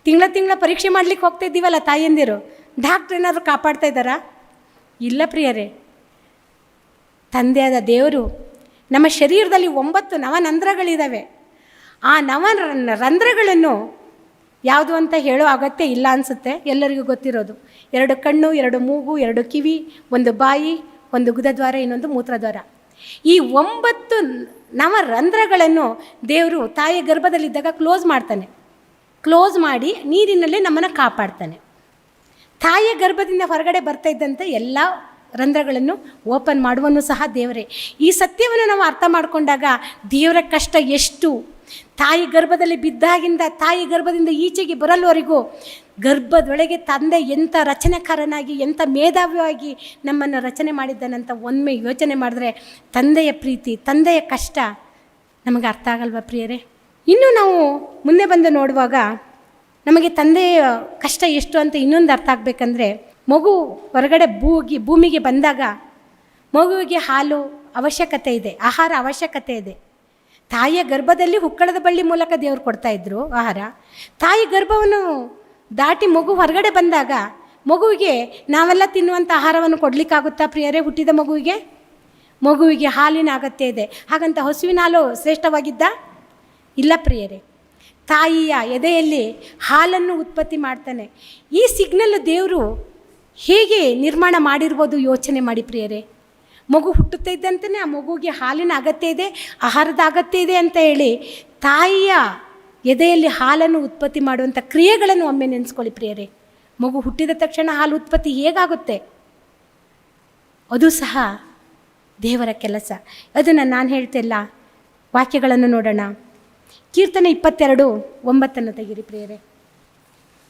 ತಿಂಗಳ ಪರೀಕ್ಷೆ ಮಾಡ್ಲಿಕ್ಕೆ ಹೋಗ್ತಾ ಇದ್ದೀವಲ್ಲ ತಾಯಿಯಂದಿರು, ಡಾಕ್ಟ್ರ್ ಏನಾದರೂ ಕಾಪಾಡ್ತಾ ಇದ್ದಾರಾ? ಇಲ್ಲ ಪ್ರಿಯರೇ. ತಂದೆಯಾದ ದೇವರು ನಮ್ಮ ಶರೀರದಲ್ಲಿ 9 ನವರಂಧ್ರಗಳಿದ್ದಾವೆ. ಆ ರಂಧ್ರಗಳನ್ನು ಯಾವುದು ಅಂತ ಹೇಳೋ ಅಗತ್ಯ ಇಲ್ಲ ಅನಿಸುತ್ತೆ, ಎಲ್ಲರಿಗೂ ಗೊತ್ತಿರೋದು. 2 ಕಣ್ಣು, 2 ಮೂಗು, 2 ಕಿವಿ, 1 ಬಾಯಿ, 1 ಗುದದ್ವಾರ, ಇನ್ನೊಂದು ಮೂತ್ರದ್ವಾರ. ಈ 9 ನವರಂಧ್ರಗಳನ್ನು ದೇವರು ತಾಯಿಯ ಗರ್ಭದಲ್ಲಿದ್ದಾಗ ಕ್ಲೋಸ್ ಮಾಡ್ತಾನೆ. ಕ್ಲೋಸ್ ಮಾಡಿ ನೀರಿನಲ್ಲಿ ನಮ್ಮನ್ನು ಕಾಪಾಡ್ತಾನೆ. ತಾಯಿಯ ಗರ್ಭದಿಂದ ಹೊರಗಡೆ ಬರ್ತಾ ಇದ್ದಂತೆ ಎಲ್ಲ ರಂಧ್ರಗಳನ್ನು ಓಪನ್ ಮಾಡುವನು ಸಹ ದೇವರೇ. ಈ ಸತ್ಯವನ್ನು ನಾವು ಅರ್ಥ ಮಾಡಿಕೊಂಡಾಗ ದೇವರ ಕಷ್ಟ ಎಷ್ಟು, ತಾಯಿ ಗರ್ಭದಲ್ಲಿ ಬಿದ್ದಾಗಿಂದ ತಾಯಿ ಗರ್ಭದಿಂದ ಈಚೆಗೆ ಬರಲ್ವರೆಗೂ ಗರ್ಭದೊಳಗೆ ತಂದೆ ಎಂಥ ರಚನೆಕಾರನಾಗಿ, ಎಂಥ ಮೇಧಾವಿಯಾಗಿ ನಮ್ಮನ್ನು ರಚನೆ ಮಾಡಿದ್ದಾನಂತ ಒಮ್ಮೆ ಯೋಚನೆ ಮಾಡಿದ್ರೆ ತಂದೆಯ ಪ್ರೀತಿ, ತಂದೆಯ ಕಷ್ಟ ನಮಗೆ ಅರ್ಥ ಆಗಲ್ವ ಪ್ರಿಯರೇ? ಇನ್ನು ನಾವು ಮುಂದೆ ಬಂದು ನೋಡುವಾಗ ನಮಗೆ ತಂದೆಯ ಕಷ್ಟ ಎಷ್ಟು ಅಂತ ಇನ್ನೊಂದು ಅರ್ಥ ಆಗಬೇಕಂದ್ರೆ, ಮಗು ಹೊರಗಡೆ ಭೂಮಿಗೆ ಬಂದಾಗ ಮಗುವಿಗೆ ಹಾಲು ಅವಶ್ಯಕತೆ ಇದೆ, ಆಹಾರ ಅವಶ್ಯಕತೆ ಇದೆ. ತಾಯಿಯ ಗರ್ಭದಲ್ಲಿ ಹುಕ್ಕಳದ ಬಳ್ಳಿ ಮೂಲಕ ದೇವರು ಕೊಡ್ತಾಯಿದ್ರು ಆಹಾರ. ತಾಯಿ ಗರ್ಭವನ್ನು ದಾಟಿ ಮಗು ಹೊರಗಡೆ ಬಂದಾಗ ಮಗುವಿಗೆ ನಾವೆಲ್ಲ ತಿನ್ನುವಂಥ ಆಹಾರವನ್ನು ಕೊಡಲಿಕ್ಕಾಗುತ್ತಾ ಪ್ರಿಯರೇ? ಹುಟ್ಟಿದ ಮಗುವಿಗೆ ಹಾಲಿನ ಅಗತ್ಯ ಇದೆ. ಹಾಗಂತ ಹಸುವಿನ ಹಾಲು ಶ್ರೇಷ್ಠವಾಗಿದ್ದ? ಇಲ್ಲ ಪ್ರಿಯರೇ. ತಾಯಿಯ ಎದೆಯಲ್ಲಿ ಹಾಲನ್ನು ಉತ್ಪತ್ತಿ ಮಾಡ್ತಾನೆ. ಈ ಸಿಗ್ನಲ್ ದೇವರು ಹೇಗೆ ನಿರ್ಮಾಣ ಮಾಡಿರ್ಬೋದು ಯೋಚನೆ ಮಾಡಿ ಪ್ರಿಯರೇ. ಮಗು ಹುಟ್ಟುತ್ತಾ ಇದ್ದಂತೆಯೇ ಆ ಮಗುವಿಗೆ ಹಾಲಿನ ಅಗತ್ಯ ಇದೆ, ಆಹಾರದ ಅಗತ್ಯ ಇದೆ ಅಂತ ಹೇಳಿ ತಾಯಿಯ ಎದೆಯಲ್ಲಿ ಹಾಲನ್ನು ಉತ್ಪತ್ತಿ ಮಾಡುವಂಥ ಕ್ರಿಯೆಗಳನ್ನು ಒಮ್ಮೆ ನೆನೆಸ್ಕೊಳ್ಳಿ ಪ್ರಿಯರೇ. ಮಗು ಹುಟ್ಟಿದ ತಕ್ಷಣ ಹಾಲು ಉತ್ಪತ್ತಿ ಹೇಗಾಗುತ್ತೆ? ಅದು ಸಹ ದೇವರ ಕೆಲಸ. ಅದನ್ನು ನಾನು ಹೇಳ್ತಿಲ್ಲ. ವಾಕ್ಯಗಳನ್ನು ನೋಡೋಣ. ಕೀರ್ತನೆ 22:9 ತೆಗಿರಿ ಪ್ರಿಯರೇ.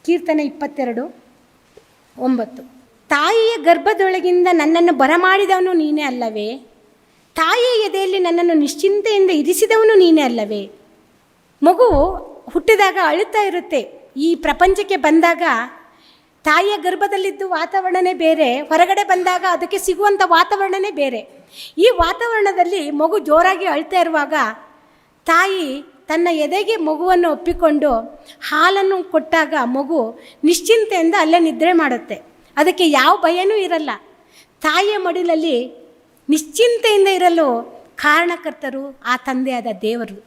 ಕೀರ್ತನೆ 22:9. ತಾಯಿಯ ಗರ್ಭದೊಳಗಿಂದ ನನ್ನನ್ನು ಬರಮಾಡಿದವನು ನೀನೇ ಅಲ್ಲವೇ? ತಾಯಿಯ ಎದೆಯಲ್ಲಿ ನನ್ನನ್ನು ನಿಶ್ಚಿಂತೆಯಿಂದ ಇರಿಸಿದವನು ನೀನೇ ಅಲ್ಲವೇ? ಮಗು ಹುಟ್ಟಿದಾಗ ಅಳುತ್ತಾ ಇರುತ್ತೆ. ಈ ಪ್ರಪಂಚಕ್ಕೆ ಬಂದಾಗ ತಾಯಿಯ ಗರ್ಭದಲ್ಲಿದ್ದು ವಾತಾವರಣನೇ ಬೇರೆ, ಹೊರಗಡೆ ಬಂದಾಗ ಅದಕ್ಕೆ ಸಿಗುವಂಥ ವಾತಾವರಣನೇ ಬೇರೆ. ಈ ವಾತಾವರಣದಲ್ಲಿ ಮಗು ಜೋರಾಗಿ ಅಳ್ತಾ ಇರುವಾಗ ತಾಯಿ ತನ್ನ ಎದೆಗೆ ಮಗುವನ್ನು ಒಪ್ಪಿಕೊಂಡು ಹಾಲನ್ನು ಕೊಟ್ಟಾಗ ಮಗು ನಿಶ್ಚಿಂತೆಯಿಂದ ಅಲ್ಲೇ ನಿದ್ರೆ ಮಾಡುತ್ತೆ. ಅದಕ್ಕೆ ಯಾವ ಭಯನೂ ಇರಲ್ಲ. ತಾಯಿಯ ಮಡಿಲಲ್ಲಿ ನಿಶ್ಚಿಂತೆಯಿಂದ ಇರಲು ಕಾರಣಕರ್ತರು ಆ ತಂದೆಯಾದ ದೇವರು.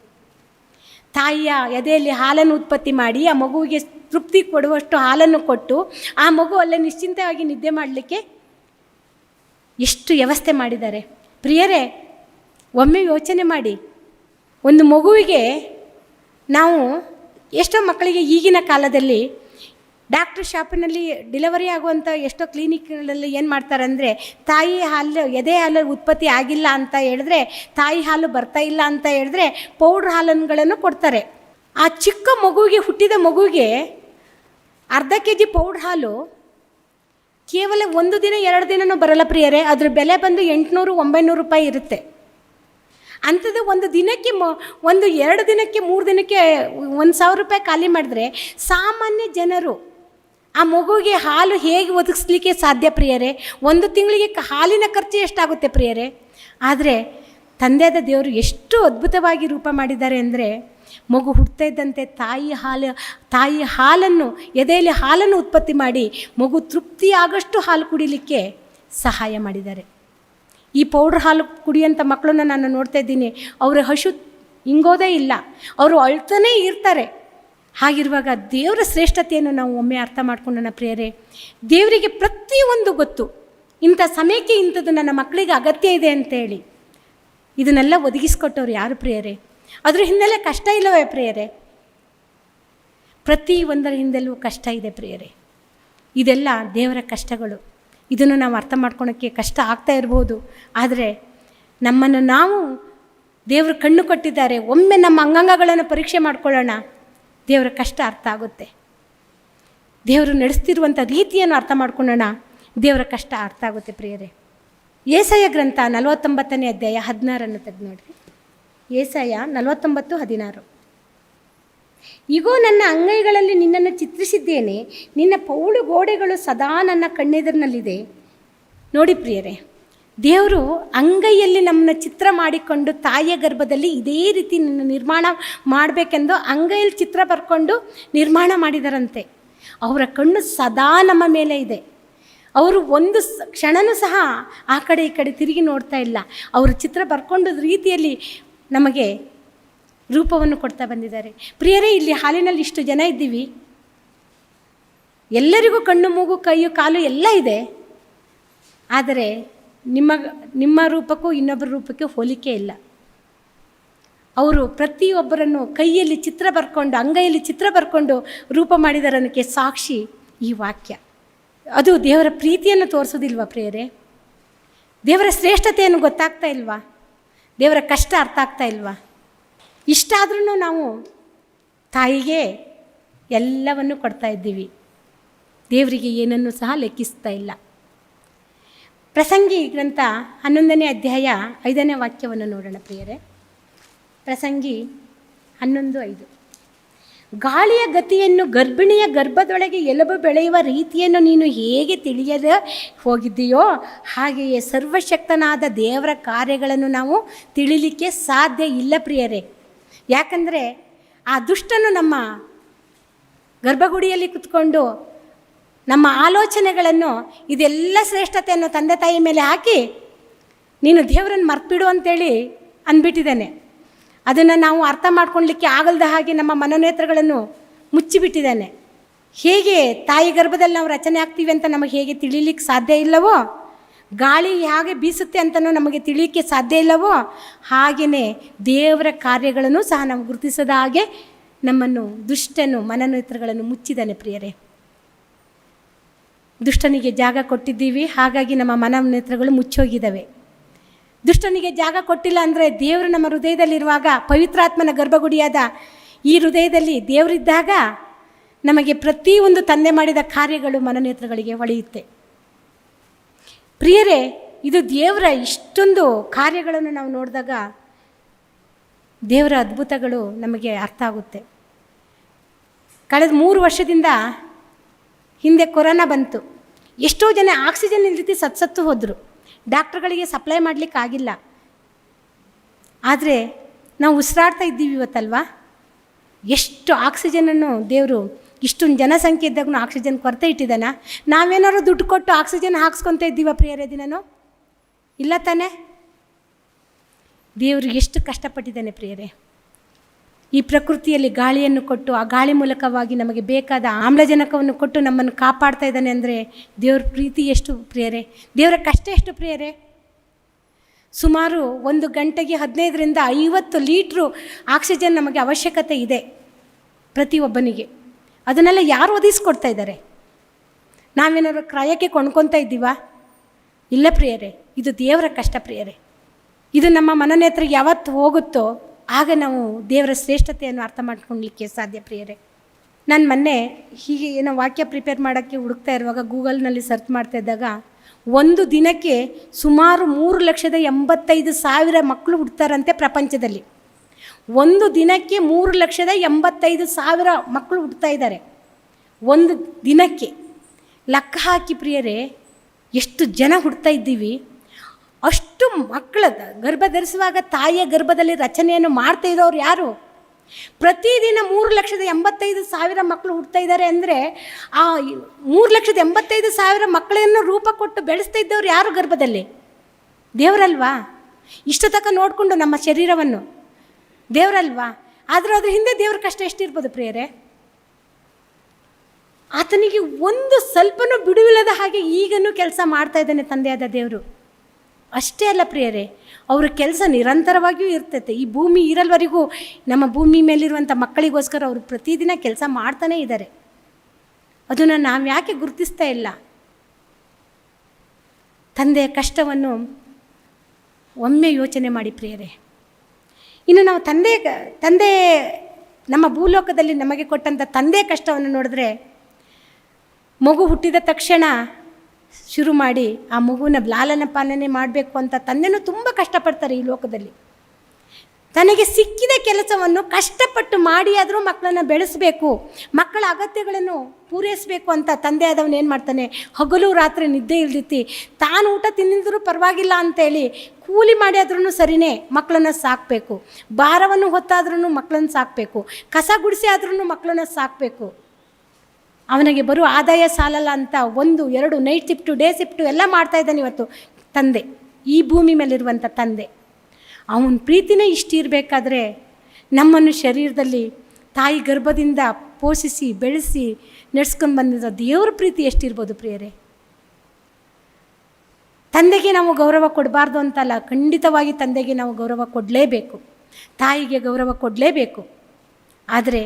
ತಾಯಿಯ ಎದೆಯಲ್ಲಿ ಹಾಲನ್ನು ಉತ್ಪತ್ತಿ ಮಾಡಿ ಆ ಮಗುವಿಗೆ ತೃಪ್ತಿ ಕೊಡುವಷ್ಟು ಹಾಲನ್ನು ಕೊಟ್ಟು ಆ ಮಗು ಅಲ್ಲೇ ನಿಶ್ಚಿಂತವಾಗಿ ನಿದ್ದೆ ಮಾಡಲಿಕ್ಕೆ ಎಷ್ಟು ವ್ಯವಸ್ಥೆ ಮಾಡಿದ್ದಾರೆ ಪ್ರಿಯರೇ. ಒಮ್ಮೆ ಯೋಚನೆ ಮಾಡಿ, ಒಂದು ಮಗುವಿಗೆ ನಾವು ಎಷ್ಟೋ ಮಕ್ಕಳಿಗೆ ಈಗಿನ ಕಾಲದಲ್ಲಿ ಡಾಕ್ಟ್ರ್ ಶಾಪಿನಲ್ಲಿ ಡೆಲಿವರಿ ಆಗುವಂಥ ಎಷ್ಟೋ ಕ್ಲಿನಿಕ್ಗಳಲ್ಲಿ ಏನು ಮಾಡ್ತಾರೆ ಅಂದರೆ, ತಾಯಿ ಹಾಲು ಎದೆ ಹಾಲು ಉತ್ಪತ್ತಿ ಆಗಿಲ್ಲ ಅಂತ ಹೇಳಿದ್ರೆ, ತಾಯಿ ಹಾಲು ಬರ್ತಾ ಇಲ್ಲ ಅಂತ ಹೇಳಿದ್ರೆ ಪೌಡ್ರ್ ಹಾಲುಗಳನ್ನು ಕೊಡ್ತಾರೆ. ಆ ಚಿಕ್ಕ ಮಗುವಿಗೆ, ಹುಟ್ಟಿದ ಮಗುವಿಗೆ ಅರ್ಧ kg ಪೌಡ್ರ್ ಹಾಲು ಕೇವಲ 1 ದಿನ 2 ದಿನವೂ ಬರಲ್ಲ ಪ್ರಿಯರೇ. ಅದ್ರ ಬೆಲೆ ಬಂದು 800-900 ರೂಪಾಯಿ ಇರುತ್ತೆ. ಅಂಥದ್ದು ಒಂದು ದಿನಕ್ಕೆ 1-2 ದಿನಕ್ಕೆ 3 ದಿನಕ್ಕೆ 1,000 ರೂಪಾಯಿ ಖಾಲಿ ಮಾಡಿದ್ರೆ ಸಾಮಾನ್ಯ ಜನರು ಆ ಮಗುವಿಗೆ ಹಾಲು ಹೇಗೆ ಒದಗಿಸ್ಲಿಕ್ಕೆ ಸಾಧ್ಯ ಪ್ರಿಯರೇ? 1 ತಿಂಗಳಿಗೆ ಹಾಲಿನ ಖರ್ಚು ಎಷ್ಟಾಗುತ್ತೆ ಪ್ರಿಯರೇ? ಆದರೆ ತಂದೆಯಾದ ದೇವರು ಎಷ್ಟು ಅದ್ಭುತವಾಗಿ ರೂಪ ಮಾಡಿದ್ದಾರೆ ಅಂದರೆ, ಮಗು ಹುಡ್ತಾ ಇದ್ದಂತೆ ತಾಯಿ ಹಾಲನ್ನು, ಎದೆಯಲ್ಲಿ ಹಾಲನ್ನು ಉತ್ಪತ್ತಿ ಮಾಡಿ ಮಗು ತೃಪ್ತಿಯಾಗಷ್ಟು ಹಾಲು ಕುಡಿಲಿಕ್ಕೆ ಸಹಾಯ ಮಾಡಿದ್ದಾರೆ. ಈ ಪೌಡ್ರ್ ಹಾಲು ಕುಡಿಯೋಂಥ ಮಕ್ಕಳನ್ನ ನಾನು ನೋಡ್ತಾ ಇದ್ದೀನಿ. ಅವರ ಹಸು ಹಿಂಗೋದೇ ಇಲ್ಲ, ಅವರು ಅಳ್ತಾನೇ ಇರ್ತಾರೆ. ಹಾಗಿರುವಾಗ ದೇವರ ಶ್ರೇಷ್ಠತೆಯನ್ನು ನಾವು ಒಮ್ಮೆ ಅರ್ಥ ಮಾಡ್ಕೊಂಡೋಣ ಪ್ರಿಯರೇ. ದೇವರಿಗೆ ಪ್ರತಿಯೊಂದು ಗೊತ್ತು, ಇಂಥ ಸಮಯಕ್ಕೆ ಇಂಥದ್ದು ನನ್ನ ಮಕ್ಕಳಿಗೆ ಅಗತ್ಯ ಇದೆ ಅಂತೇಳಿ. ಇದನ್ನೆಲ್ಲ ಒದಗಿಸ್ಕೊಟ್ಟವ್ರು ಯಾರು ಪ್ರಿಯರೇ? ಅದ್ರ ಹಿನ್ನೆಲೆ ಕಷ್ಟ ಇಲ್ಲವೇ ಪ್ರಿಯರೇ? ಪ್ರತಿಯೊಂದರ ಹಿಂದೆಲ್ಲೂ ಕಷ್ಟ ಇದೆ ಪ್ರಿಯರೇ. ಇದೆಲ್ಲ ದೇವರ ಕಷ್ಟಗಳು. ಇದನ್ನು ನಾವು ಅರ್ಥ ಮಾಡ್ಕೊಳೋಕ್ಕೆ ಕಷ್ಟ ಆಗ್ತಾ ಇರ್ಬೋದು. ಆದರೆ ನಮ್ಮನ್ನು ನಾವು ದೇವರು ಕಣ್ಣು ಕೊಟ್ಟಿದ್ದಾರೆ, ಒಮ್ಮೆ ನಮ್ಮ ಅಂಗಾಂಗಗಳನ್ನು ಪರೀಕ್ಷೆ ಮಾಡ್ಕೊಳ್ಳೋಣ, ದೇವರ ಕಷ್ಟ ಅರ್ಥ ಆಗುತ್ತೆ. ದೇವರು ನಡೆಸ್ತಿರುವಂಥ ರೀತಿಯನ್ನು ಅರ್ಥ ಮಾಡ್ಕೊಳ್ಳೋಣ, ದೇವರ ಕಷ್ಟ ಅರ್ಥ ಆಗುತ್ತೆ ಪ್ರಿಯರೇ. ಏಸಾಯ ಗ್ರಂಥ 49ನೇ ಅಧ್ಯಾಯ 16 ತೆಗೆದು ನೋಡಿರಿ. ಏಸಾಯ 49:16. ಈಗೋ ನನ್ನ ಅಂಗೈಗಳಲ್ಲಿ ನಿನ್ನನ್ನು ಚಿತ್ರಿಸಿದ್ದೇನೆ, ನಿನ್ನ ಪೌಳು ಗೋಡೆಗಳು ಸದಾ ನನ್ನ ಕಣ್ಣೆದುರಿನಲ್ಲಿದೆ. ನೋಡಿ ಪ್ರಿಯರೇ, ದೇವರು ಅಂಗೈಯಲ್ಲಿ ನಮ್ಮನ್ನು ಚಿತ್ರ ಮಾಡಿಕೊಂಡು ತಾಯಿಯ ಗರ್ಭದಲ್ಲಿ ಇದೇ ರೀತಿ ನಿರ್ಮಾಣ ಮಾಡಬೇಕೆಂದು ಅಂಗೈಯಲ್ಲಿ ಚಿತ್ರ ಬರ್ಕೊಂಡು ನಿರ್ಮಾಣ ಮಾಡಿದರಂತೆ. ಅವರ ಕಣ್ಣು ಸದಾ ನಮ್ಮ ಮೇಲೆ ಇದೆ. ಅವರು ಒಂದು ಕ್ಷಣನೂ ಸಹ ಆ ಕಡೆ ಈ ಕಡೆ ತಿರುಗಿ ನೋಡ್ತಾ ಇಲ್ಲ. ಅವರು ಚಿತ್ರ ಬರ್ಕೊಂಡ ರೀತಿಯಲ್ಲಿ ನಮಗೆ ರೂಪವನ್ನು ಕೊಡ್ತಾ ಬಂದಿದ್ದಾರೆ ಪ್ರಿಯರೇ. ಇಲ್ಲಿ ಹಾಲಿನಲ್ಲಿ ಇಷ್ಟು ಜನ ಇದ್ದೀವಿ, ಎಲ್ಲರಿಗೂ ಕಣ್ಣು, ಮೂಗು, ಕೈಯು, ಕಾಲು ಎಲ್ಲ ಇದೆ. ಆದರೆ ನಿಮ್ಮ ರೂಪಕ್ಕೂ ಇನ್ನೊಬ್ಬರ ರೂಪಕ್ಕೆ ಹೋಲಿಕೆ ಇಲ್ಲ. ಅವರು ಪ್ರತಿಯೊಬ್ಬರನ್ನು ಕೈಯಲ್ಲಿ ಚಿತ್ರ ಬರ್ಕೊಂಡು, ಅಂಗೈಯಲ್ಲಿ ಚಿತ್ರ ಬರ್ಕೊಂಡು ರೂಪ ಮಾಡಿದರನ್ನಕ್ಕೆ ಸಾಕ್ಷಿ ಈ ವಾಕ್ಯ. ಅದು ದೇವರ ಪ್ರೀತಿಯನ್ನು ತೋರಿಸೋದಿಲ್ವಾ ಪ್ರಿಯರೇ? ದೇವರ ಶ್ರೇಷ್ಠತೆಯನ್ನು ಗೊತ್ತಾಗ್ತಾ ಇಲ್ವಾ? ದೇವರ ಕಷ್ಟ ಅರ್ಥ ಆಗ್ತಾ ಇಲ್ವಾ? ಇಷ್ಟಾದ್ರೂ ನಾವು ತಾಯಿಗೆ ಎಲ್ಲವನ್ನು ಕೊಡ್ತಾ ಇದ್ದೀವಿ, ದೇವರಿಗೆ ಏನನ್ನೂ ಸಹ ಲೆಕ್ಕಿಸ್ತಾ ಇಲ್ಲ. ಪ್ರಸಂಗಿ ಗ್ರಂಥ 11ನೇ ಅಧ್ಯಾಯ 5ನೇ ವಾಕ್ಯವನ್ನು ನೋಡೋಣ ಪ್ರಿಯರೇ. ಪ್ರಸಂಗಿ 11:5. ಗಾಳಿಯ ಗತಿಯನ್ನು, ಗರ್ಭಿಣಿಯ ಗರ್ಭದೊಳಗೆ ಎಲುಬು ಬೆಳೆಯುವ ರೀತಿಯನ್ನು ನೀನು ಹೇಗೆ ತಿಳಿಯದೆ ಹೋಗಿದ್ದೀಯೋ, ಹಾಗೆಯೇ ಸರ್ವಶಕ್ತನಾದ ದೇವರ ಕಾರ್ಯಗಳನ್ನು ನಾವು ತಿಳಿಲಿಕ್ಕೆ ಸಾಧ್ಯ ಇಲ್ಲ ಪ್ರಿಯರೇ. ಯಾಕಂದರೆ ಆ ದುಷ್ಟನು ನಮ್ಮ ಗರ್ಭಗುಡಿಯಲ್ಲಿ ಕುತ್ಕೊಂಡು ನಮ್ಮ ಆಲೋಚನೆಗಳನ್ನು, ಇದೆಲ್ಲ ಶ್ರೇಷ್ಠತೆಯನ್ನು ತಂದೆ ತಾಯಿ ಮೇಲೆ ಹಾಕಿ ನೀನು ದೇವರನ್ನು ಮರ್ತ್ಬಿಡು ಅಂತೇಳಿ ಅಂದ್ಬಿಟ್ಟಿದ್ದಾನೆ. ಅದನ್ನು ನಾವು ಅರ್ಥ ಮಾಡ್ಕೊಳ್ಲಿಕ್ಕೆ ಆಗಲ್ದ ಹಾಗೆ ನಮ್ಮ ಮನೋನೇತ್ರಗಳನ್ನು ಮುಚ್ಚಿಬಿಟ್ಟಿದ್ದಾನೆ. ಹೇಗೆ ತಾಯಿ ಗರ್ಭದಲ್ಲಿ ನಾವು ರಚನೆ ಆಗ್ತೀವಿ ಅಂತ ನಮಗೆ ಹೇಗೆ ತಿಳಿಲಿಕ್ಕೆ ಸಾಧ್ಯ ಇಲ್ಲವೋ, ಗಾಳಿ ಹೇಗೆ ಬೀಸುತ್ತೆ ಅಂತಲೂ ನಮಗೆ ತಿಳಿಲಿಕ್ಕೆ ಸಾಧ್ಯ ಇಲ್ಲವೋ, ಹಾಗೆಯೇ ದೇವರ ಕಾರ್ಯಗಳನ್ನು ಸಹ ನಾವು ಗುರುತಿಸದ ಹಾಗೆ ನಮ್ಮನ್ನು ದುಷ್ಟನು ಮನೋನೇತ್ರಗಳನ್ನು ಮುಚ್ಚಿದ್ದಾನೆ ಪ್ರಿಯರೇ. ದುಷ್ಟನಿಗೆ ಜಾಗ ಕೊಟ್ಟಿದ್ದೀವಿ, ಹಾಗಾಗಿ ನಮ್ಮ ಮನೋನೇತ್ರಗಳು ಮುಚ್ಚೋಗಿದ್ದಾವೆ. ದುಷ್ಟನಿಗೆ ಜಾಗ ಕೊಟ್ಟಿಲ್ಲ ಅಂದರೆ ದೇವರು ನಮ್ಮ ಹೃದಯದಲ್ಲಿರುವಾಗ, ಪವಿತ್ರಾತ್ಮನ ಗರ್ಭಗುಡಿಯಾದ ಈ ಹೃದಯದಲ್ಲಿ ದೇವರಿದ್ದಾಗ ನಮಗೆ ಪ್ರತಿಯೊಂದು ತಂದೆ ಮಾಡಿದ ಕಾರ್ಯಗಳು ಮನೋನೇತ್ರಗಳಿಗೆ ಹೊಳೆಯುತ್ತೆ ಪ್ರಿಯರೇ. ಇದು ದೇವರ ಇಷ್ಟೊಂದು ಕಾರ್ಯಗಳನ್ನು ನಾವು ನೋಡಿದಾಗ ದೇವರ ಅದ್ಭುತಗಳು ನಮಗೆ ಅರ್ಥ ಆಗುತ್ತೆ. ಕಳೆದ 3 ವರ್ಷದಿಂದ ಹಿಂದೆ ಕೊರೋನಾ ಬಂತು. ಎಷ್ಟೋ ಜನ ಆಕ್ಸಿಜನ್ ಇಲ್ಲದೆ ಸತ್ತು ಹೋದರು. ಡಾಕ್ಟ್ರುಗಳಿಗೆ ಸಪ್ಲೈ ಮಾಡಲಿಕ್ಕಾಗಿಲ್ಲ. ಆದರೆ ನಾವು ಉಸಿರಾಡ್ತಾ ಇದ್ದೀವಿ ಇವತ್ತಲ್ವಾ. ಎಷ್ಟು ಆಕ್ಸಿಜನನ್ನು ದೇವರು ಇಷ್ಟೊಂದು ಜನಸಂಖ್ಯೆ ಇದ್ದಾಗೂ ಆಕ್ಸಿಜನ್ ಕೊರತೆ ಇಟ್ಟಿದ್ದಾನ. ನಾವೇನಾದ್ರು ದುಡ್ಡು ಕೊಟ್ಟು ಆಕ್ಸಿಜನ್ ಹಾಕ್ಸ್ಕೊತ ಇದ್ದೀವ ಪ್ರಿಯರೇ ದಿನನೂ? ಇಲ್ಲ ತಾನೇ? ದೇವರು ಎಷ್ಟು ಕಷ್ಟಪಟ್ಟಿದ್ದಾನೆ ಪ್ರಿಯರೇ. ಈ ಪ್ರಕೃತಿಯಲ್ಲಿ ಗಾಳಿಯನ್ನು ಕೊಟ್ಟು ಆ ಗಾಳಿ ಮೂಲಕವಾಗಿ ನಮಗೆ ಬೇಕಾದ ಆಮ್ಲಜನಕವನ್ನು ಕೊಟ್ಟು ನಮ್ಮನ್ನು ಕಾಪಾಡ್ತಾ ಇದ್ದಾನೆ ಅಂದರೆ ದೇವ್ರ ಪ್ರೀತಿ ಎಷ್ಟು ಪ್ರಿಯರೇ, ದೇವರ ಕಷ್ಟ ಎಷ್ಟು ಪ್ರಿಯರೇ. ಸುಮಾರು 1 ಗಂಟೆಗೆ 15ರಿಂದ 50 ಲೀಟ್ರು ಆಕ್ಸಿಜನ್ ನಮಗೆ ಅವಶ್ಯಕತೆ ಇದೆ ಪ್ರತಿಯೊಬ್ಬನಿಗೆ. ಅದನ್ನೆಲ್ಲ ಯಾರು ಒದಗಿಸ್ಕೊಡ್ತಾ ಇದ್ದಾರೆ? ನಾವೇನಾದ್ರು ಕ್ರಯಕ್ಕೆ ಕೊಂಡ್ಕೊತಾ ಇದ್ದೀವಾ? ಇಲ್ಲ ಪ್ರಿಯರೇ, ಇದು ದೇವರ ಕಷ್ಟ ಪ್ರಿಯರೇ. ಇದು ನಮ್ಮ ಮನನೇತ್ರಿಗೆ ಯಾವತ್ತು ಹೋಗುತ್ತೋ ಆಗ ನಾವು ದೇವರ ಶ್ರೇಷ್ಠತೆಯನ್ನು ಅರ್ಥ ಮಾಡ್ಕೊಳ್ಲಿಕ್ಕೆ ಸಾಧ್ಯ ಪ್ರಿಯರೇ. ನಾನು ಮೊನ್ನೆ ಹೀಗೆ ಏನೋ ವಾಕ್ಯ ಪ್ರಿಪೇರ್ ಮಾಡೋಕ್ಕೆ ಹುಡುಕ್ತಾ ಇರುವಾಗ ಗೂಗಲ್ನಲ್ಲಿ ಸರ್ಚ್ ಮಾಡ್ತಾ ಇದ್ದಾಗ ಒಂದು ದಿನಕ್ಕೆ ಸುಮಾರು 3,85,000 ಮಕ್ಕಳು ಹುಡ್ತಾರಂತೆ ಪ್ರಪಂಚದಲ್ಲಿ. ಒಂದು ದಿನಕ್ಕೆ 3,85,000 ಮಕ್ಕಳು ಹುಡ್ತಾ ಇದ್ದಾರೆ ಒಂದು ದಿನಕ್ಕೆ. ಲೆಕ್ಕ ಹಾಕಿ ಪ್ರಿಯರೇ, ಎಷ್ಟು ಜನ ಹುಡ್ತಾ ಇದ್ದೀವಿ. ಅಷ್ಟು ಮಕ್ಕಳ ಗರ್ಭ ಧರಿಸುವಾಗ ತಾಯಿಯ ಗರ್ಭದಲ್ಲಿ ರಚನೆಯನ್ನು ಮಾಡ್ತಾ ಇರೋರು ಯಾರು? ಪ್ರತಿದಿನ 3,85,000 ಮಕ್ಕಳು ಹುಡ್ತಾ ಇದ್ದಾರೆ ಅಂದರೆ ಆ 3,85,000 ಮಕ್ಕಳನ್ನು ರೂಪ ಕೊಟ್ಟು ಬೆಳೆಸ್ತಾ ಇದ್ದವ್ರು ಯಾರು ಗರ್ಭದಲ್ಲಿ? ದೇವರಲ್ವಾ? ಇಷ್ಟು ತನಕ ನೋಡಿಕೊಂಡು ನಮ್ಮ ಶರೀರವನ್ನು ದೇವರಲ್ವಾ? ಆದರೂ ಅದ್ರ ಹಿಂದೆ ದೇವ್ರ ಕಷ್ಟ ಎಷ್ಟಿರ್ಬೋದು ಪ್ರಿಯರೇ. ಆತನಿಗೆ ಒಂದು ಸ್ವಲ್ಪನೂ ಬಿಡುವಿಲ್ಲದ ಹಾಗೆ ಈಗನೂ ಕೆಲಸ ಮಾಡ್ತಾ ಇದ್ದಾನೆ ತಂದೆಯಾದ ದೇವರು. ಅಷ್ಟೇ ಅಲ್ಲ ಪ್ರಿಯರೇ, ಅವರ ಕೆಲಸ ನಿರಂತರವಾಗಿಯೂ ಇರ್ತೈತೆ. ಈ ಭೂಮಿ ಇರಲ್ವರೆಗೂ ನಮ್ಮ ಭೂಮಿ ಮೇಲಿರುವಂಥ ಮಕ್ಕಳಿಗೋಸ್ಕರ ಅವರು ಪ್ರತಿದಿನ ಕೆಲಸ ಮಾಡ್ತಾನೇ ಇದ್ದಾರೆ. ಅದನ್ನು ನಾವು ಯಾಕೆ ಗುರುತಿಸ್ತಾ ಇಲ್ಲ? ತಂದೆಯ ಕಷ್ಟವನ್ನು ಒಮ್ಮೆ ಯೋಚನೆ ಮಾಡಿ ಪ್ರಿಯರೇ. ಇನ್ನು ನಾವು ತಂದೆ ನಮ್ಮ ಭೂಲೋಕದಲ್ಲಿ ನಮಗೆ ಕೊಟ್ಟಂಥ ತಂದೆ ಕಷ್ಟವನ್ನು ನೋಡಿದ್ರೆ, ಮಗು ಹುಟ್ಟಿದ ತಕ್ಷಣ ಶುರು ಮಾಡಿ ಆ ಮಗುವಿನ ಲಾಲನ ಪಾಲನೆ ಮಾಡಬೇಕು ಅಂತ ತಂದೆನೂ ತುಂಬ ಕಷ್ಟಪಡ್ತಾರೆ ಈ ಲೋಕದಲ್ಲಿ. ತನಗೆ ಸಿಕ್ಕಿದ ಕೆಲಸವನ್ನು ಕಷ್ಟಪಟ್ಟು ಮಾಡಿಯಾದರೂ ಮಕ್ಕಳನ್ನು ಬೆಳೆಸಬೇಕು, ಮಕ್ಕಳ ಅಗತ್ಯಗಳನ್ನು ಪೂರೈಸಬೇಕು ಅಂತ ತಂದೆ ಆದವನು ಏನು ಮಾಡ್ತಾನೆ? ಹಗಲು ರಾತ್ರಿ ನಿದ್ದೆ ಇಲ್ದಿತ್ತಿ ತಾನು ಊಟ ತಿನ್ನಿದ್ರೂ ಪರವಾಗಿಲ್ಲ ಅಂತೇಳಿ ಕೂಲಿ ಮಾಡಿ ಆದ್ರೂ ಸರಿಯೇ ಮಕ್ಕಳನ್ನು ಸಾಕಬೇಕು. ಭಾರವನ್ನು ಹೊತ್ತಾದ್ರೂ ಮಕ್ಕಳನ್ನು ಸಾಕಬೇಕು, ಕಸ ಗುಡಿಸಿ ಆದ್ರೂ ಮಕ್ಕಳನ್ನು ಸಾಕಬೇಕು. ಅವನಿಗೆ ಬರುವ ಆದಾಯ ಸಾಲಲ್ಲ ಅಂತ 1, 2 ನೈಟ್ ಶಿಫ್ಟು, ಡೇ ಶಿಫ್ಟು ಎಲ್ಲ ಮಾಡ್ತಾಯಿದ್ದಾನೆ ಇವತ್ತು ತಂದೆ, ಈ ಭೂಮಿ ಮೇಲಿರುವಂಥ ತಂದೆ. ಅವನ ಪ್ರೀತಿನೇ ಇಷ್ಟಿರಬೇಕಾದ್ರೆ ನಮ್ಮನ್ನು ಶರೀರದಲ್ಲಿ ತಾಯಿ ಗರ್ಭದಿಂದ ಪೋಷಿಸಿ ಬೆಳೆಸಿ ನಡೆಸ್ಕೊಂಡು ಬಂದಿದ್ದ ದೇವ್ರ ಪ್ರೀತಿ ಎಷ್ಟಿರ್ಬೋದು ಪ್ರಿಯರೇ. ತಂದೆಗೆ ನಾವು ಗೌರವ ಕೊಡಬಾರ್ದು ಅಂತಲ್ಲ, ಖಂಡಿತವಾಗಿ ತಂದೆಗೆ ನಾವು ಗೌರವ ಕೊಡಲೇಬೇಕು, ತಾಯಿಗೆ ಗೌರವ ಕೊಡಲೇಬೇಕು. ಆದರೆ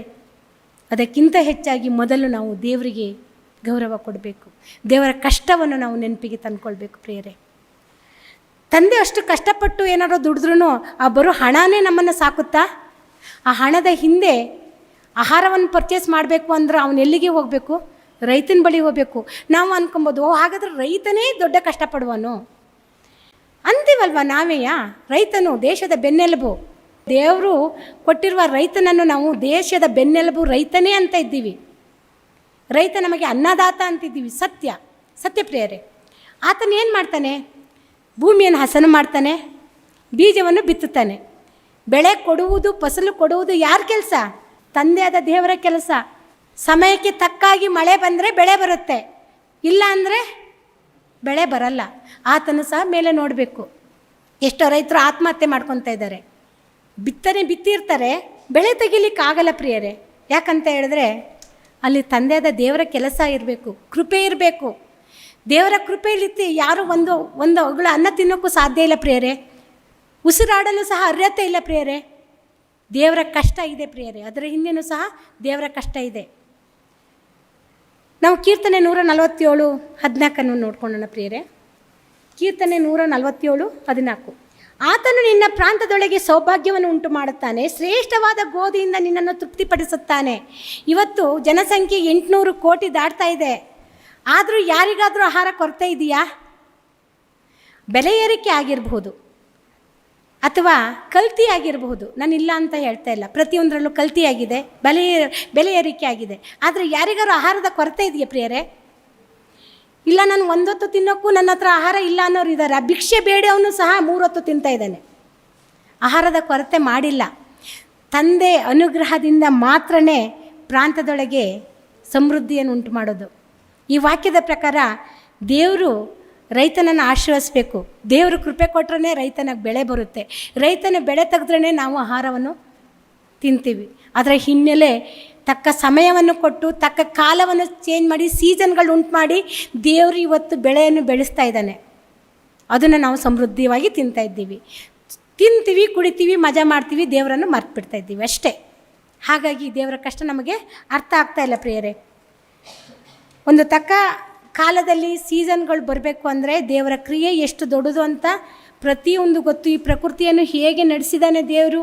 ಅದಕ್ಕಿಂತ ಹೆಚ್ಚಾಗಿ ಮೊದಲು ನಾವು ದೇವರಿಗೆ ಗೌರವ ಕೊಡಬೇಕು. ದೇವರ ಕಷ್ಟವನ್ನು ನಾವು ನೆನಪಿಗೆ ತಂದುಕೊಳ್ಬೇಕು ಪ್ರಿಯರೇ. ತಂದೆ ಅಷ್ಟು ಕಷ್ಟಪಟ್ಟು ಏನಾದರೂ ದುಡಿದ್ರೂ ಆ ಬರೋ ಹಣನೇ ನಮ್ಮನ್ನು ಸಾಕುತ್ತಾ? ಆ ಹಣದ ಹಿಂದೆ ಆಹಾರವನ್ನು ಪರ್ಚೇಸ್ ಮಾಡಬೇಕು ಅಂದ್ರೆ ಅವನು ಎಲ್ಲಿಗೆ ಹೋಗಬೇಕು? ರೈತನ ಬಳಿ ಹೋಗಬೇಕು. ನಾವು ಅಂದ್ಕೊಬೋದು, ಹಾಗಾದ್ರೆ ರೈತನೇ ದೊಡ್ಡ ಕಷ್ಟಪಡುವನು ಅಂತೀವಲ್ವ ನಾವೇಯ? ರೈತನು ದೇಶದ ಬೆನ್ನೆಲುಬು. ದೇವರು ಕೊಟ್ಟಿರುವ ರೈತನನ್ನು ನಾವು ದೇಶದ ಬೆನ್ನೆಲುಬು ರೈತನೇ ಅಂತ ಇದ್ದೀವಿ. ರೈತ ನಮಗೆ ಅನ್ನದಾತ ಅಂತಿದ್ದೀವಿ. ಸತ್ಯ ಪ್ರಿಯರೇ. ಆತನ ಏನು ಮಾಡ್ತಾನೆ? ಭೂಮಿಯನ್ನು ಹಸನು ಮಾಡ್ತಾನೆ, ಬೀಜವನ್ನು ಬಿತ್ತುತ್ತಾನೆ. ಬೆಳೆ ಕೊಡುವುದು, ಫಸಲು ಕೊಡುವುದು ಯಾರ ಕೆಲಸ? ತಂದೆಯಾದ ದೇವರ ಕೆಲಸ. ಸಮಯಕ್ಕೆ ತಕ್ಕಾಗಿ ಮಳೆ ಬಂದರೆ ಬೆಳೆ ಬರುತ್ತೆ, ಇಲ್ಲ ಅಂದರೆ ಬೆಳೆ ಬರಲ್ಲ. ಆತನು ಸಹ ಮೇಲೆ ನೋಡಬೇಕು. ಎಷ್ಟೋ ರೈತರು ಆತ್ಮಹತ್ಯೆ ಮಾಡ್ಕೊತಾ ಇದ್ದಾರೆ. ಬಿತ್ತಿರ್ತಾರೆ, ಬೆಳೆ ತೆಗಿಲಿಕ್ಕಾಗಲ್ಲ ಪ್ರಿಯರೇ. ಯಾಕಂತ ಹೇಳಿದ್ರೆ ಅಲ್ಲಿ ತಂದೆಯಾದ ದೇವರ ಕೆಲಸ ಇರಬೇಕು, ಕೃಪೆ ಇರಬೇಕು. ದೇವರ ಕೃಪೆಯಲ್ಲಿತ್ತು ಯಾರು ಒಂದು ಅಗಳ ಅನ್ನ ತಿನ್ನೋಕ್ಕೂ ಸಾಧ್ಯ ಇಲ್ಲ ಪ್ರಿಯರೇ. ಉಸಿರಾಡಲು ಸಹ ಅರ್ಹತೆ ಇಲ್ಲ ಪ್ರಿಯರೇ. ದೇವರ ಕಷ್ಟ ಇದೆ ಪ್ರಿಯರೇ. ಅದರ ಹಿಂದೆಯೂ ಸಹ ದೇವರ ಕಷ್ಟ ಇದೆ. ನಾವು ಕೀರ್ತನೆ 147:14 ನೋಡ್ಕೊಳ್ಳೋಣ ಪ್ರಿಯರೇ. ಕೀರ್ತನೆ 147:14. ಆತನು ನಿನ್ನ ಪ್ರಾಂತದೊಳಗೆ ಸೌಭಾಗ್ಯವನ್ನು ಉಂಟು ಮಾಡುತ್ತಾನೆ, ಶ್ರೇಷ್ಠವಾದ ಗೋಧಿಯಿಂದ ನಿನ್ನನ್ನು ತೃಪ್ತಿಪಡಿಸುತ್ತಾನೆ. ಇವತ್ತು ಜನಸಂಖ್ಯೆ 800 ಕೋಟಿ ದಾಟ್ತಾ ಇದೆ. ಆದರೂ ಯಾರಿಗಾದರೂ ಆಹಾರ ಕೊರತೆ ಇದೆಯಾ? ಬೆಲೆ ಏರಿಕೆ ಆಗಿರಬಹುದು ಅಥವಾ ಕಲ್ತಿ ಆಗಿರಬಹುದು. ನಾನು ಇಲ್ಲ ಅಂತ ಹೇಳ್ತಾ ಇಲ್ಲ, ಪ್ರತಿಯೊಂದರಲ್ಲೂ ಕಲ್ತಿ ಆಗಿದೆ, ಬೆಲೆ ಏರಿಕೆ ಆಗಿದೆ. ಆದರೆ ಯಾರಿಗಾರು ಆಹಾರದ ಕೊರತೆ ಇದೆಯಾ ಪ್ರಿಯರೇ? ಇಲ್ಲ, ನಾನು 1 ಹೊತ್ತು ತಿನ್ನೋಕ್ಕೂ ನನ್ನ ಹತ್ರ ಆಹಾರ ಇಲ್ಲ ಅನ್ನೋರು ಇದ್ದಾರೆ. ಆ ಭಿಕ್ಷೆ ಬೇಡ ಅವನು ಸಹ 3 ಹೊತ್ತು ತಿಂತಾ ಇದ್ದಾನೆ. ಆಹಾರದ ಕೊರತೆ ಮಾಡಿಲ್ಲ. ತಂದೆ ಅನುಗ್ರಹದಿಂದ ಮಾತ್ರನೇ ಪ್ರಾಂತದೊಳಗೆ ಸಮೃದ್ಧಿಯನ್ನು ಉಂಟು ಮಾಡೋದು. ಈ ವಾಕ್ಯದ ಪ್ರಕಾರ ದೇವರು ರೈತನನ್ನು ಆಶೀರ್ವದಿಸಬೇಕು. ದೇವರು ಕೃಪೆ ಕೊಟ್ಟರೆ ರೈತನಿಗೆ ಬೆಳೆ ಬರುತ್ತೆ. ರೈತನ ಬೆಳೆ ತೆಗೆದ್ರೇ ನಾವು ಆಹಾರವನ್ನು ತಿಂತೀವಿ. ಅದರ ಹಿನ್ನೆಲೆ ತಕ್ಕ ಸಮಯವನ್ನು ಕೊಟ್ಟು ತಕ್ಕ ಕಾಲವನ್ನು ಚೇಂಜ್ ಮಾಡಿ ಸೀಸನ್ಗಳು ಉಂಟು ಮಾಡಿ ದೇವರು ಇವತ್ತು ಬೆಳೆಯನ್ನು ಬೆಳೆಸ್ತಾ ಇದ್ದಾನೆ. ಅದನ್ನು ನಾವು ಸಮೃದ್ಧವಾಗಿ ತಿಂತಾಯಿದ್ದೀವಿ, ತಿಂತೀವಿ, ಕುಡಿತೀವಿ, ಮಜಾ ಮಾಡ್ತೀವಿ, ದೇವರನ್ನು ಮರ್ತು ಇದ್ದೀವಿ ಅಷ್ಟೇ. ಹಾಗಾಗಿ ದೇವರ ಕಷ್ಟ ನಮಗೆ ಅರ್ಥ ಆಗ್ತಾಯಿಲ್ಲ ಪ್ರಿಯರೇ. ಒಂದು ತಕ್ಕ ಕಾಲದಲ್ಲಿ ಸೀಸನ್ಗಳು ಬರಬೇಕು ಅಂದರೆ ದೇವರ ಕ್ರಿಯೆ ಎಷ್ಟು ದೊಡ್ಡದು ಅಂತ ಪ್ರತಿಯೊಂದು ಗೊತ್ತು. ಈ ಪ್ರಕೃತಿಯನ್ನು ಹೇಗೆ ನಡೆಸಿದ್ದಾನೆ ದೇವರು,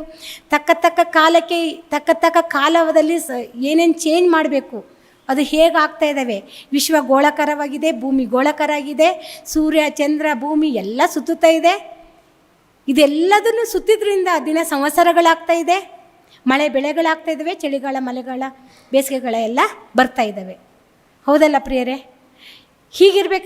ತಕ್ಕ ಕಾಲಕ್ಕೆ ತಕ್ಕ ಕಾಲದಲ್ಲಿ ಏನೇನು ಚೇಂಜ್ ಮಾಡಬೇಕು ಅದು ಹೇಗೆ ಆಗ್ತಾ ಇದ್ದಾವೆ. ವಿಶ್ವ ಗೋಳಾಕಾರವಾಗಿದೆ, ಭೂಮಿ ಗೋಳಾಕಾರ ಆಗಿದೆ, ಸೂರ್ಯ ಚಂದ್ರ ಭೂಮಿ ಎಲ್ಲ ಸುತ್ತುತ್ತಾ ಇದೆ. ಇದೆಲ್ಲದನ್ನು ಸುತ್ತಿದ್ರಿಂದ ದಿನ ಸಂವತ್ಸರಗಳಾಗ್ತಾ ಇದೆ, ಮಳೆ ಬೆಳೆಗಳಾಗ್ತಾ ಇದ್ದಾವೆ, ಚಳಿಗಾಲ ಮಳೆಗಾಲ ಬೇಸಿಗೆಗಳ ಎಲ್ಲ ಬರ್ತಾ ಇದ್ದಾವೆ. ಹೌದಲ್ಲ ಪ್ರಿಯರೇ? ಹೀಗಿರ್ಬೇಕು.